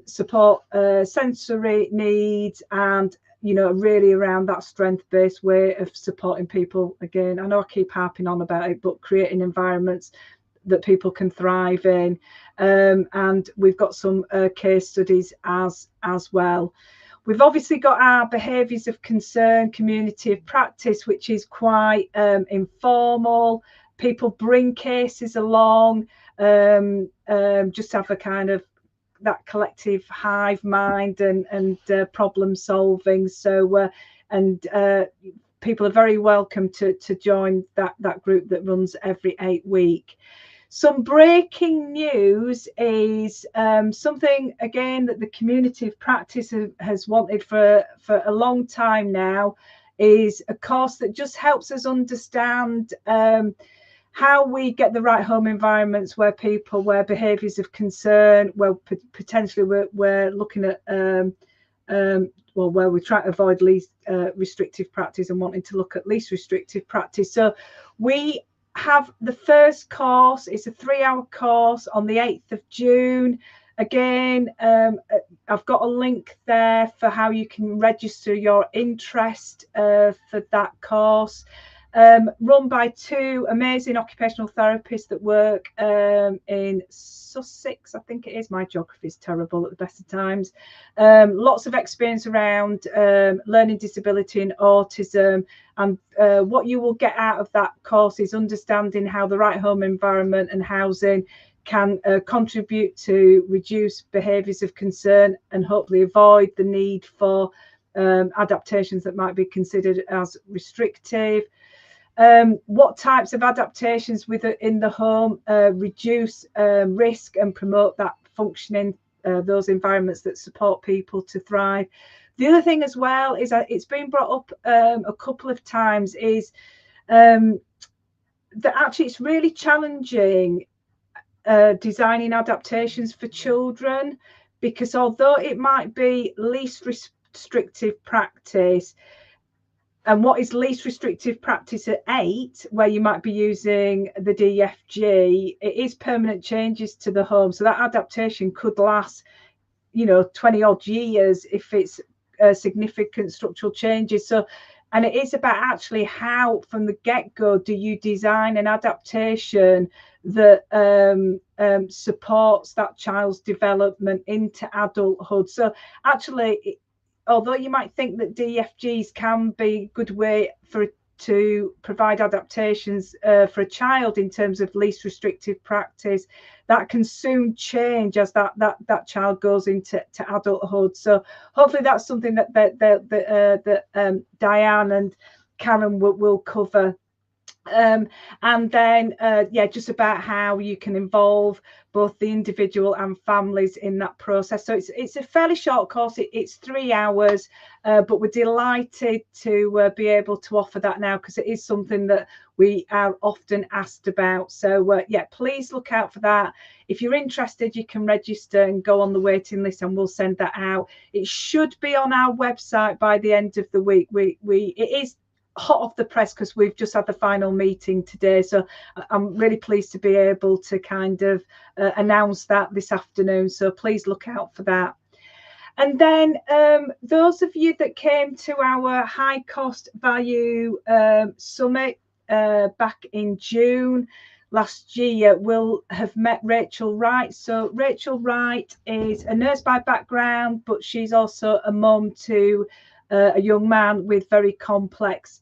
support sensory needs, and really around that strength-based way of supporting people. Again, I know I keep harping on about it, but creating environments that people can thrive in. And we've got some case studies as well. We've obviously got our behaviours of concern community of practice, which is quite informal. People bring cases along, just have a kind of that collective hive mind and problem solving. So people are very welcome to join that group that runs every 8 weeks. Some breaking news is something, again, that the community of practice has wanted for a long time now, is a course that just helps us understand how we get the right home environments where behaviours of concern, where potentially we're looking at, where we try to avoid least restrictive practice and wanting to look at least restrictive practice. So we have the first course. It's a 3-hour course on the 8th of June. Again, I've got a link there for how you can register your interest for that course. Run by 2 amazing occupational therapists that work in Sussex, I think it is. My geography is terrible at the best of times. Lots of experience around learning disability and autism. And what you will get out of that course is understanding how the right home environment and housing can contribute to reduce behaviours of concern and hopefully avoid the need for adaptations that might be considered as restrictive. What types of adaptations within the home reduce risk and promote that functioning those environments that support people to thrive. The other thing as well is that it's been brought up a couple of times is that actually it's really challenging designing adaptations for children, because although it might be least restrictive practice, and what is least restrictive practice at 8, where you might be using the DFG, it is permanent changes to the home. So that adaptation could last, 20 odd years if it's significant structural changes. So, and it is about actually how from the get-go do you design an adaptation that supports that child's development into adulthood. So actually, although you might think that DFGs can be a good way to provide adaptations for a child in terms of least restrictive practice, that can soon change as that child goes into adulthood. So hopefully that's something that Diane and Karen will cover. And then just about how you can involve both the individual and families in that process. So it's a fairly short course. It's 3 hours, but we're delighted to be able to offer that now, because it is something that we are often asked about. So please look out for that. If you're interested, you can register and go on the waiting list, and we'll send that out. It should be on our website by the end of the week. It is hot off the press because we've just had the final meeting today, so I'm really pleased to be able to kind of announce that this afternoon, so please look out for that. And then those of you that came to our high cost value summit back in June last year will have met Rachel Wright. So Rachel Wright is a nurse by background, but she's also a mum to a young man with very complex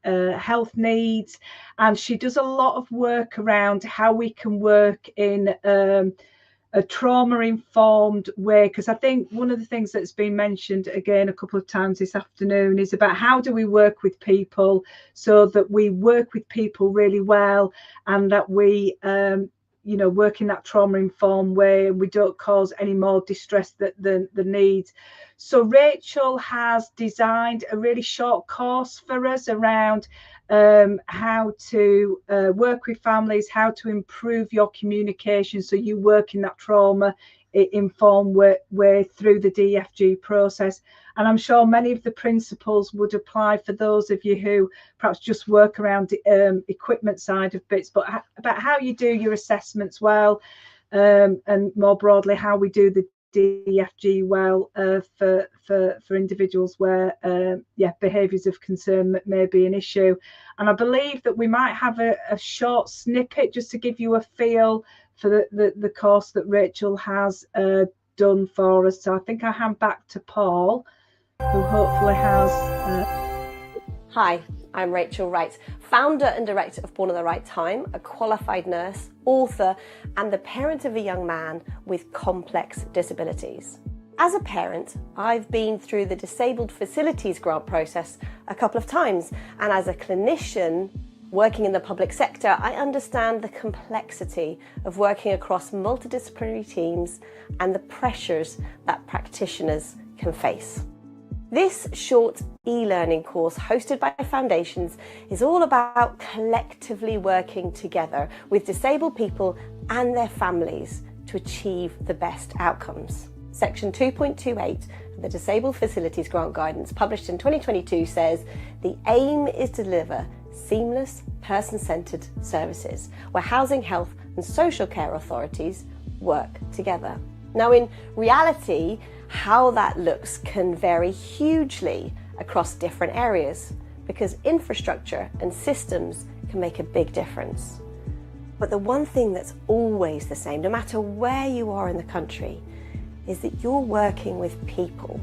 health needs, and she does a lot of work around how we can work in a trauma-informed way, because I think one of the things that's been mentioned again a couple of times this afternoon is about how do we work with people so that we work with people really well, and that we work in that trauma-informed way, and we don't cause any more distress than the needs. So Rachel has designed a really short course for us around how to work with families, how to improve your communication so you work in that trauma-informed way through the DFG process. And I'm sure many of the principles would apply for those of you who perhaps just work around the equipment side of bits, but about how you do your assessments well, and more broadly, how we do the DFG well for individuals where behaviours of concern may be an issue. And I believe that we might have a short snippet just to give you a feel for the course that Rachel has done for us. So I think I hand back to Paul, who hopefully has Hi, I'm Rachel Wright, founder and director of Born at the Right Time, a qualified nurse, author, and the parent of a young man with complex disabilities. As a parent, I've been through the Disabled Facilities Grant process a couple of times, and as a clinician working in the public sector, I understand the complexity of working across multidisciplinary teams and the pressures that practitioners can face. This short e-learning course hosted by Foundations is all about collectively working together with disabled people and their families to achieve the best outcomes. Section 2.28 of the Disabled Facilities Grant Guidance, published in 2022, says the aim is to deliver seamless, person-centred services where housing, health and social care authorities work together. Now, in reality, how that looks can vary hugely across different areas because infrastructure and systems can make a big difference. But the one thing that's always the same, no matter where you are in the country, is that you're working with people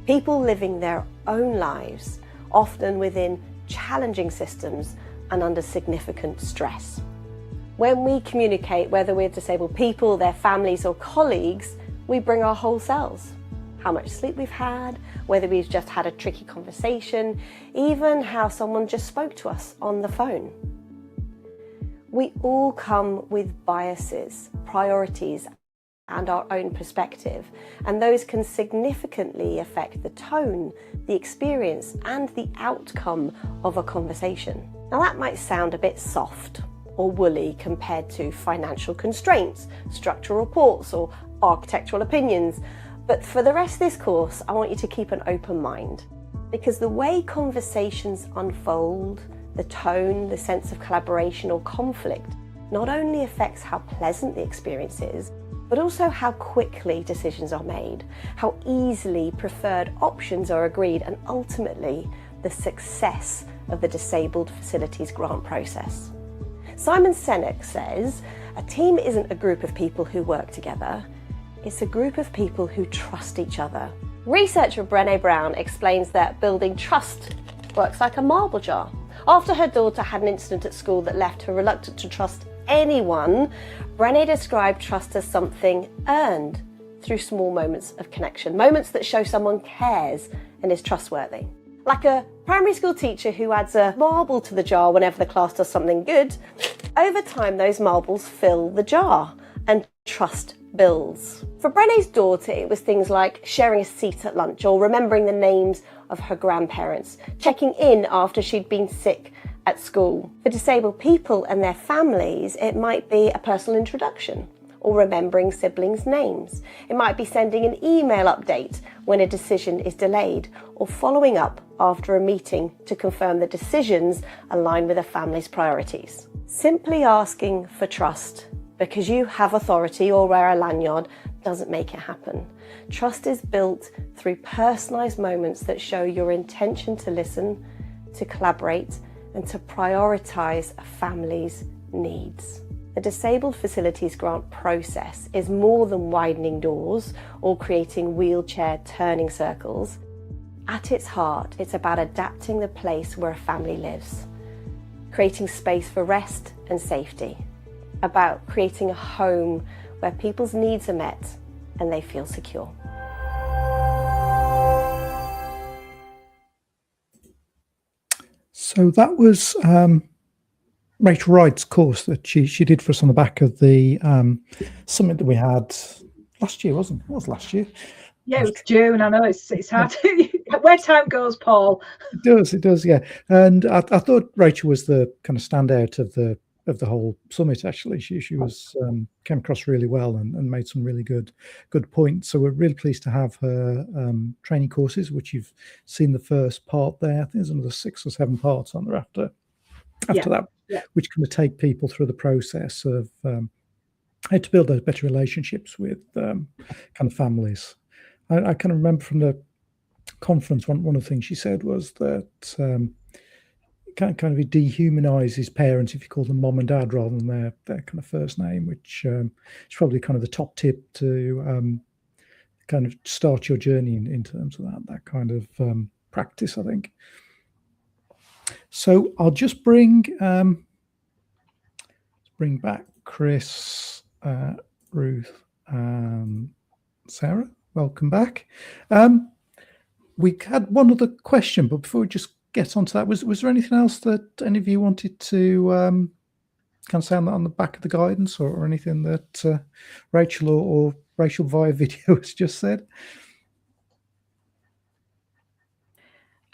living their own lives, often within challenging systems and under significant stress. When we communicate, whether we're disabled people, their families or colleagues, we bring our whole selves. How much sleep we've had, whether we've just had a tricky conversation, even how someone just spoke to us on the phone. We all come with biases, priorities and our own perspective, and those can significantly affect the tone, the experience, and the outcome of a conversation. Now that might sound a bit soft or woolly compared to financial constraints, structural reports, or architectural opinions, but for the rest of this course, I want you to keep an open mind, because the way conversations unfold, the tone, the sense of collaboration or conflict, not only affects how pleasant the experience is, but also how quickly decisions are made, how easily preferred options are agreed, and ultimately the success of the disabled facilities grant process. Simon Sinek says, a team isn't a group of people who work together, it's a group of people who trust each other. Researcher Brené Brown explains that building trust works like a marble jar. After her daughter had an incident at school that left her reluctant to trust anyone, Brené described trust as something earned through small moments of connection, moments that show someone cares and is trustworthy. Like a primary school teacher who adds a marble to the jar whenever the class does something good, over time those marbles fill the jar and trust builds. For Brené's daughter, it was things like sharing a seat at lunch or remembering the names of her grandparents, checking in after she'd been sick at school. For disabled people and their families, it might be a personal introduction or remembering siblings' names. It might be sending an email update when a decision is delayed or following up after a meeting to confirm the decisions align with a family's priorities. Simply asking for trust because you have authority or wear a lanyard doesn't make it happen. Trust is built through personalised moments that show your intention to listen, to collaborate, and to prioritise a family's needs. The Disabled Facilities Grant process is more than widening doors or creating wheelchair turning circles. At its heart, it's about adapting the place where a family lives, creating space for rest and safety, about creating a home where people's needs are met and they feel secure. So that was Rachel Wright's course that she did for us on the back of the summit that we had last year, wasn't it? It was last year. Yeah, it was June. I know it's hard to, where time goes, Paul. It does, yeah. And I thought Rachel was the kind of standout of the whole summit. Actually, she was came across really well and made some really good points. So we're really pleased to have her training courses, which you've seen the first part there. I think there's another 6 or 7 parts on there after that, which kind of take people through the process of how to build those better relationships with kind of families. I kind of remember from the conference, one of the things she said was that kind of dehumanizes parents if you call them mom and dad rather than their kind of first name, which is probably kind of the top tip to kind of start your journey in terms of that kind of practice, I think. So I'll just bring back Chris, Ruth, Sarah. Welcome back. We had one other question, but before we just get onto that, was there anything else that any of you wanted to kind of say on the back of the guidance, or anything that Rachel or Rachel via video has just said?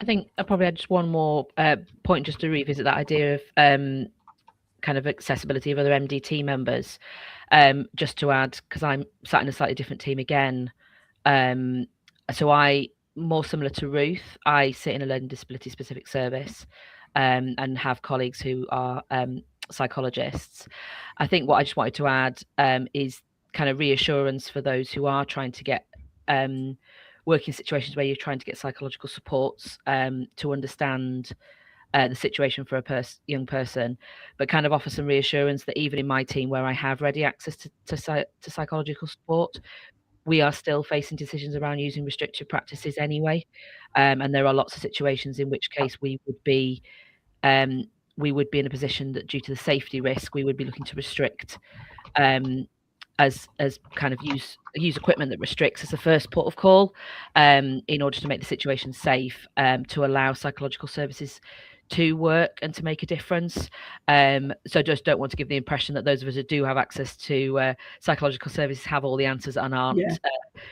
I think I probably had just one more point just to revisit that idea of kind of accessibility of other MDT members. Just to add, because I'm sat in a slightly different team again. So I, more similar to Ruth, I sit in a learning disability specific service and have colleagues who are psychologists. I think what I just wanted to add is kind of reassurance for those who are trying to get working situations where you're trying to get psychological supports to understand the situation for a young person, but kind of offer some reassurance that even in my team where I have ready access to psychological support, we are still facing decisions around using restrictive practices anyway. And there are lots of situations in which case we would be in a position that due to the safety risk, we would be looking to restrict as kind of use equipment that restricts as the first port of call in order to make the situation safe, to allow psychological services to work and to make a difference. So just don't want to give the impression that those of us who do have access to psychological services have all the answers and aren't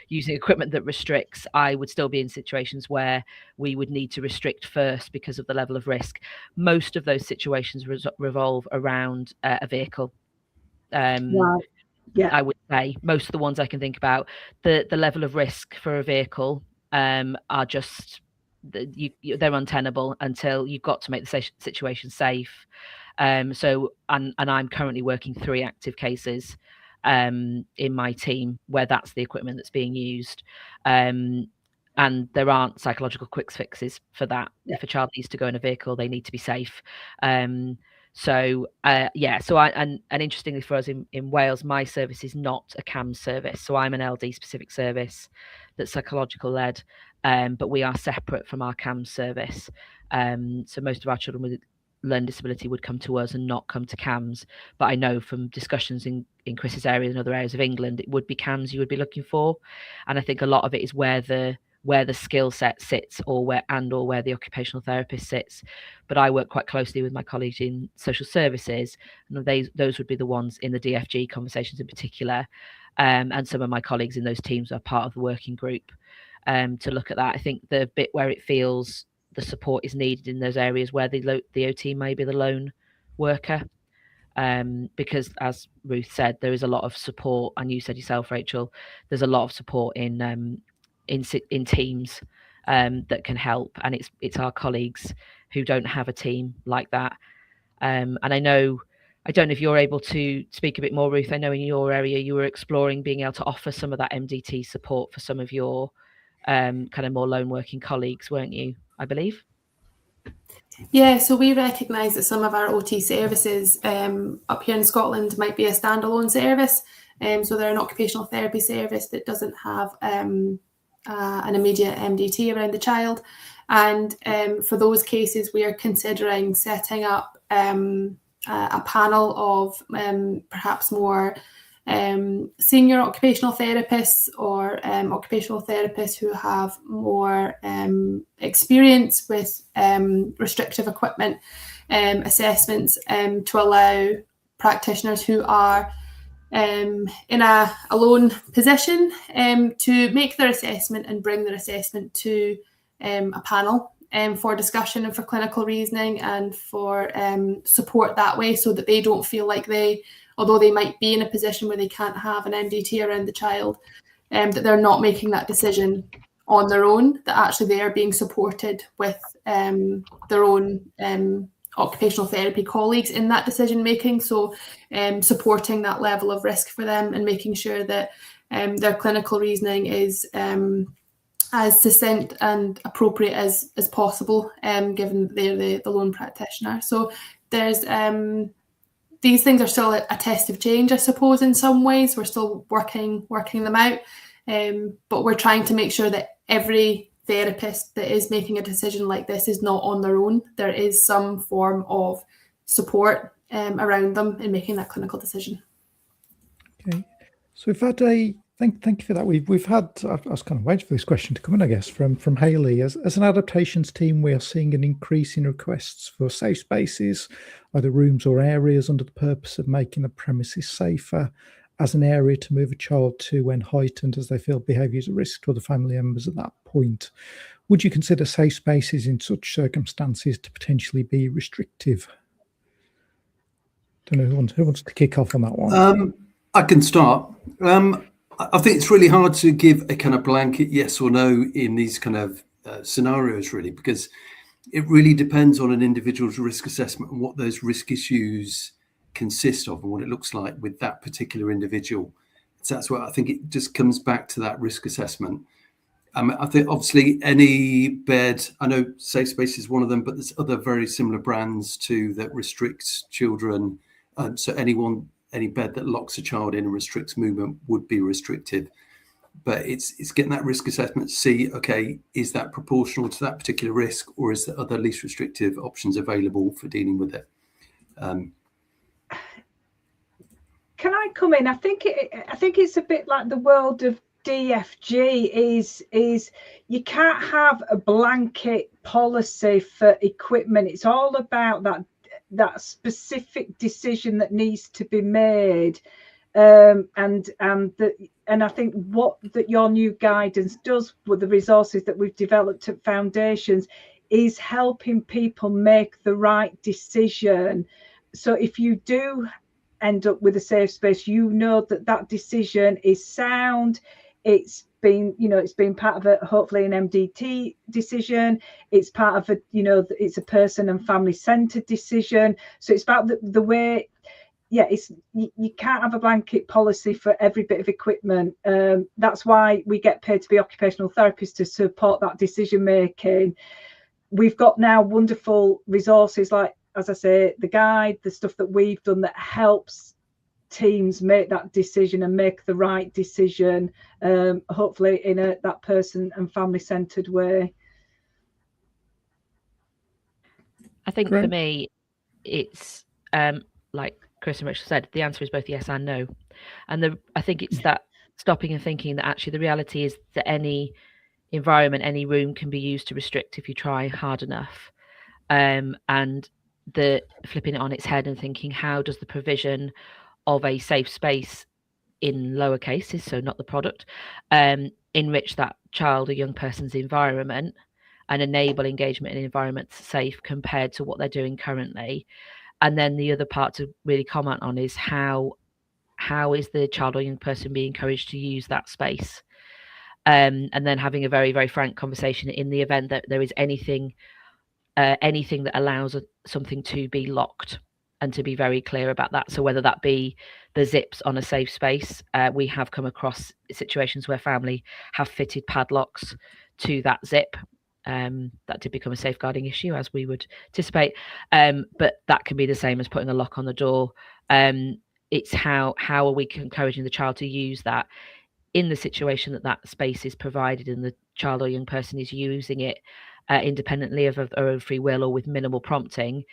using equipment that restricts. I would still be in situations where we would need to restrict first because of the level of risk. Most of those situations revolve around a vehicle. Right. Yeah. I would say most of the ones I can think about, the level of risk for a vehicle are just they're untenable until you've got to make the situation safe. So I'm currently working 3 active cases in my team where that's the equipment that's being used. And there aren't psychological quick fixes for that. Yeah. If a child needs to go in a vehicle, they need to be safe. So interestingly for us in Wales, my service is not a CAMS service. So I'm an LD specific service that's psychological led, but we are separate from our CAMS service. So most of our children with learning disability would come to us and not come to CAMS. But I know from discussions in Chris's area and other areas of England, it would be CAMS you would be looking for. And I think a lot of it is where the skill set sits or where the occupational therapist sits. But I work quite closely with my colleagues in social services, and those would be the ones in the DFG conversations in particular. And some of my colleagues in those teams are part of the working group to look at that. I think the bit where it feels the support is needed in those areas where the OT may be the lone worker, because as Ruth said, there is a lot of support, and you said yourself, Rachel, there's a lot of support in teams that can help, and it's our colleagues who don't have a team like that. And I don't know if you're able to speak a bit more, Ruth. I know in your area you were exploring being able to offer some of that MDT support for some of your kind of more lone working colleagues, weren't you, I believe? Yeah, so we recognise that some of our OT services up here in Scotland might be a standalone service. So they're an occupational therapy service that doesn't have an immediate MDT around the child. And for those cases, we are considering setting up a panel of perhaps more senior occupational therapists or occupational therapists who have more experience with restrictive equipment assessments to allow practitioners who are in a lone position to make their assessment and bring their assessment to a panel for discussion and for clinical reasoning and for support that way, so that they don't feel like although they might be in a position where they can't have an MDT around the child, that they're not making that decision on their own, that actually they are being supported with their own occupational therapy colleagues in that decision making. So supporting that level of risk for them and making sure that their clinical reasoning is as succinct and appropriate as possible, given that they're the lone practitioner. So there's these things are still a test of change, I suppose, in some ways. We're still working them out, but we're trying to make sure that every therapist that is making a decision like this is not on their own. There is some form of support around them in making that clinical decision. Okay, so we've had thank you for that. We've had, I was kind of waiting for this question to come in, I guess, from Hayley. As an adaptations team, we are seeing an increase in requests for safe spaces, either rooms or areas, under the purpose of making the premises safer as an area to move a child to when heightened, as they feel behaviour is a risk to other family members at that point. Would you consider safe spaces in such circumstances to potentially be restrictive? Don't know who wants to kick off on that one. I can start. I think it's really hard to give a kind of blanket yes or no in these kind of scenarios, really, because it really depends on an individual's risk assessment and what those risk issues consist of and what it looks like with that particular individual. So that's what I think it just comes back to, that risk assessment. I think obviously any bed, I know Safe Space is one of them, but there's other very similar brands too that restricts children. So any bed that locks a child in and restricts movement would be restrictive. But it's getting that risk assessment to see, okay, is that proportional to that particular risk, or is there other least restrictive options available for dealing with it? Can I come in? I think it's a bit like the world of DFG is you can't have a blanket policy for equipment. It's all about that specific decision that needs to be made. And I think what that your new guidance does with the resources that we've developed at Foundations is helping people make the right decision. So if you do end up with a safe space, you know that decision is sound. It's been part of hopefully an MDT decision. It's part of it's a person and family centered decision. So it's about the way. Yeah, you can't have a blanket policy for every bit of equipment. That's why we get paid to be occupational therapists, to support that decision making. We've got now wonderful resources like, as I say, the guide, the stuff that we've done that helps teams make that decision and make the right decision, hopefully in that person and family centered way. I think for me, it's like Chris and Rachel said, the answer is both yes and no. And I think it's that stopping and thinking that actually the reality is that any environment, any room can be used to restrict if you try hard enough. And the flipping it on its head and thinking, how does the provision of a safe space in lower cases, so not the product, enrich that child or young person's environment and enable engagement in environments safe compared to what they're doing currently. And then the other part to really comment on is how is the child or young person being encouraged to use that space, and then having a very, very frank conversation in the event that there is anything that allows something to be locked, and to be very clear about that. So whether that be the zips on a safe space, we have come across situations where family have fitted padlocks to that zip. That did become a safeguarding issue, as we would anticipate, but that can be the same as putting a lock on the door. It's how are we encouraging the child to use that in the situation that space is provided and the child or young person is using it independently of their own free will or with minimal prompting.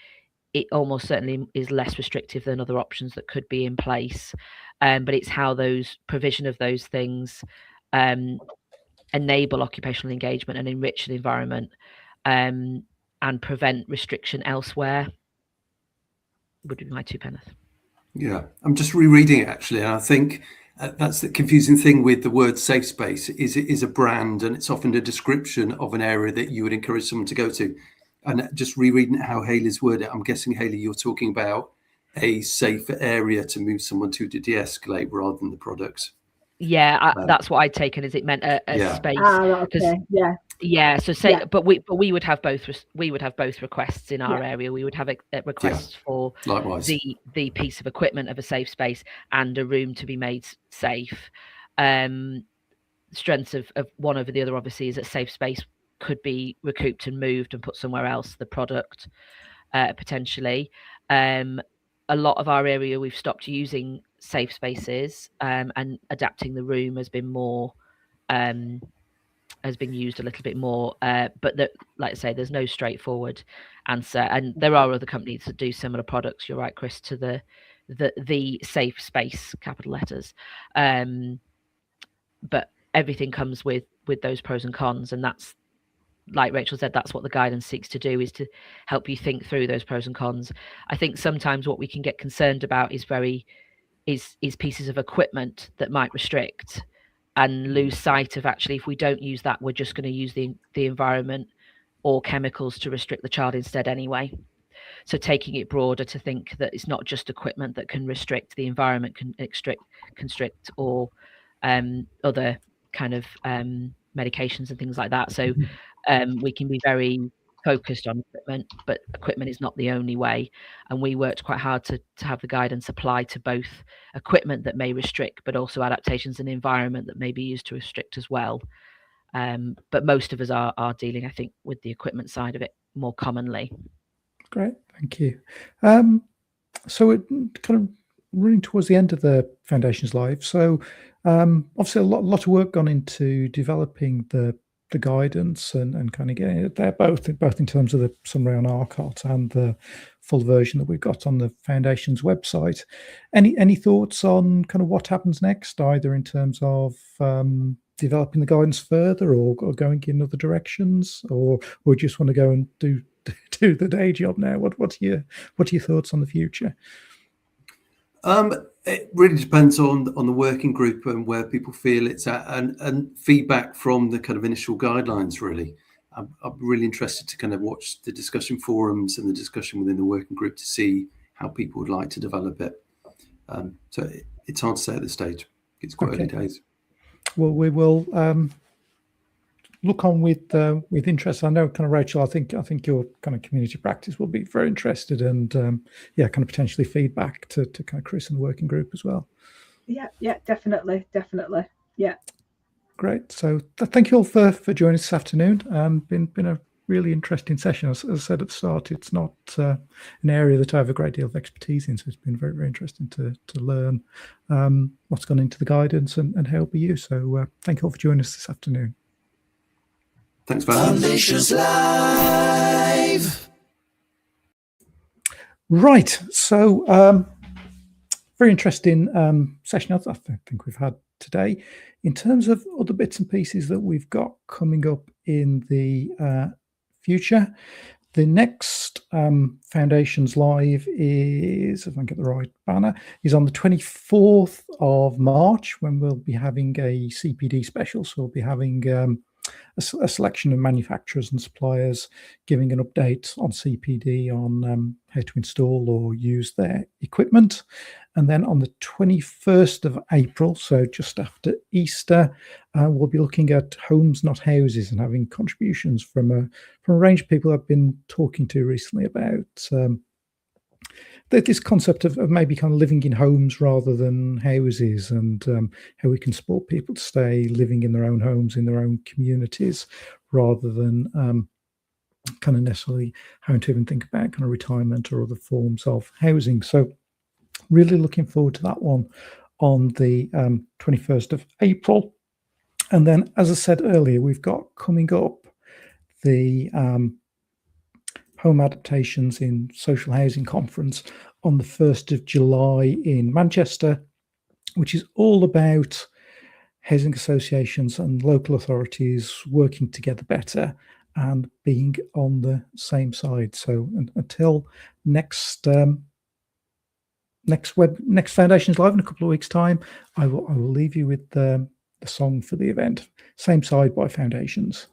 It almost certainly is less restrictive than other options that could be in place, but it's how those provision of those things enable occupational engagement and enrich the environment, and prevent restriction elsewhere, would be my 2 pence. Yeah, I'm just rereading it actually, and I think that's the confusing thing with the word safe space. Is it is a brand, and it's often a description of an area that you would encourage someone to go to. And just rereading how Hayley's worded it, I'm guessing, Hayley, you're talking about a safer area to move someone to de-escalate rather than the products. Yeah, that's what I'd taken as it meant a space. Okay. Yeah. So say, yeah. But we would have both. We would have both requests in our area. We would have a request for likewise the piece of equipment of a safe space and a room to be made safe. Strengths of one over the other, obviously, is that safe space could be recouped and moved and put somewhere else. The product potentially. A lot of our area, we've stopped using safe spaces, and adapting the room has been more. Has been used a little bit more, but like I say, there's no straightforward answer, and there are other companies that do similar products. You're right, Chris, to the safe space, capital letters, but everything comes with those pros and cons, and that's, like Rachel said, that's what the guidance seeks to do, is to help you think through those pros and cons. I think sometimes what we can get concerned about is pieces of equipment that might restrict, and lose sight of actually, if we don't use that, we're just going to use the environment or chemicals to restrict the child instead anyway. So taking it broader to think that it's not just equipment that can restrict, the environment can constrict, or other kind of medications and things like that. So we can be very focused on equipment, but equipment is not the only way. And we worked quite hard to have the guidance apply to both equipment that may restrict, but also adaptations and environment that may be used to restrict as well. But most of us are dealing, I think, with the equipment side of it more commonly. Great, thank you. So we're kind of running towards the end of the Foundations Live. So obviously a lot of work gone into developing the the guidance and kind of getting it there, both in terms of the summary on ARCOT and the full version that we've got on the Foundation's website. Any thoughts on kind of what happens next, either in terms of developing the guidance further or going in other directions, or just want to go and do the day job now? What are your thoughts on the future? It really depends on the working group and where people feel it's at, and feedback from the kind of initial guidelines. Really, I'm really interested to kind of watch the discussion forums and the discussion within the working group to see how people would like to develop it. So it's hard to say at this stage. It's quite early days. Well, we will look on with interest. I know, kind of, Rachel, I think your kind of community practice will be very interested, and kind of potentially feedback to kind of Chris and the working group as well. Yeah, definitely. Yeah. Great. So thank you all for joining us this afternoon. Been a really interesting session. As I said at the start, it's not an area that I have a great deal of expertise in, so it's been very, very interesting to learn what's gone into the guidance and how it'll be used. So thank you all for joining us this afternoon. Thanks for having us. Foundations Live. Right. So very interesting session I think we've had today. In terms of other bits and pieces that we've got coming up in the future, the next Foundations Live is, if I get the right banner, is on the 24th of March, when we'll be having a CPD special. So we'll be having a selection of manufacturers and suppliers giving an update on CPD, on how to install or use their equipment. And then on the 21st of April, so just after Easter, we'll be looking at homes, not houses, and having contributions from a range of people I've been talking to recently about this concept of maybe kind of living in homes rather than houses, and how we can support people to stay living in their own homes, in their own communities, rather than kind of necessarily having to even think about kind of retirement or other forms of housing. So really looking forward to that one on the 21st of April. And then, as I said earlier, we've got coming up the Home Adaptations in Social Housing Conference on the 1st of July in Manchester, which is all about housing associations and local authorities working together better and being on the same side. So until next Foundations Live in a couple of weeks' time, I will leave you with the song for the event, Same Side by Foundations.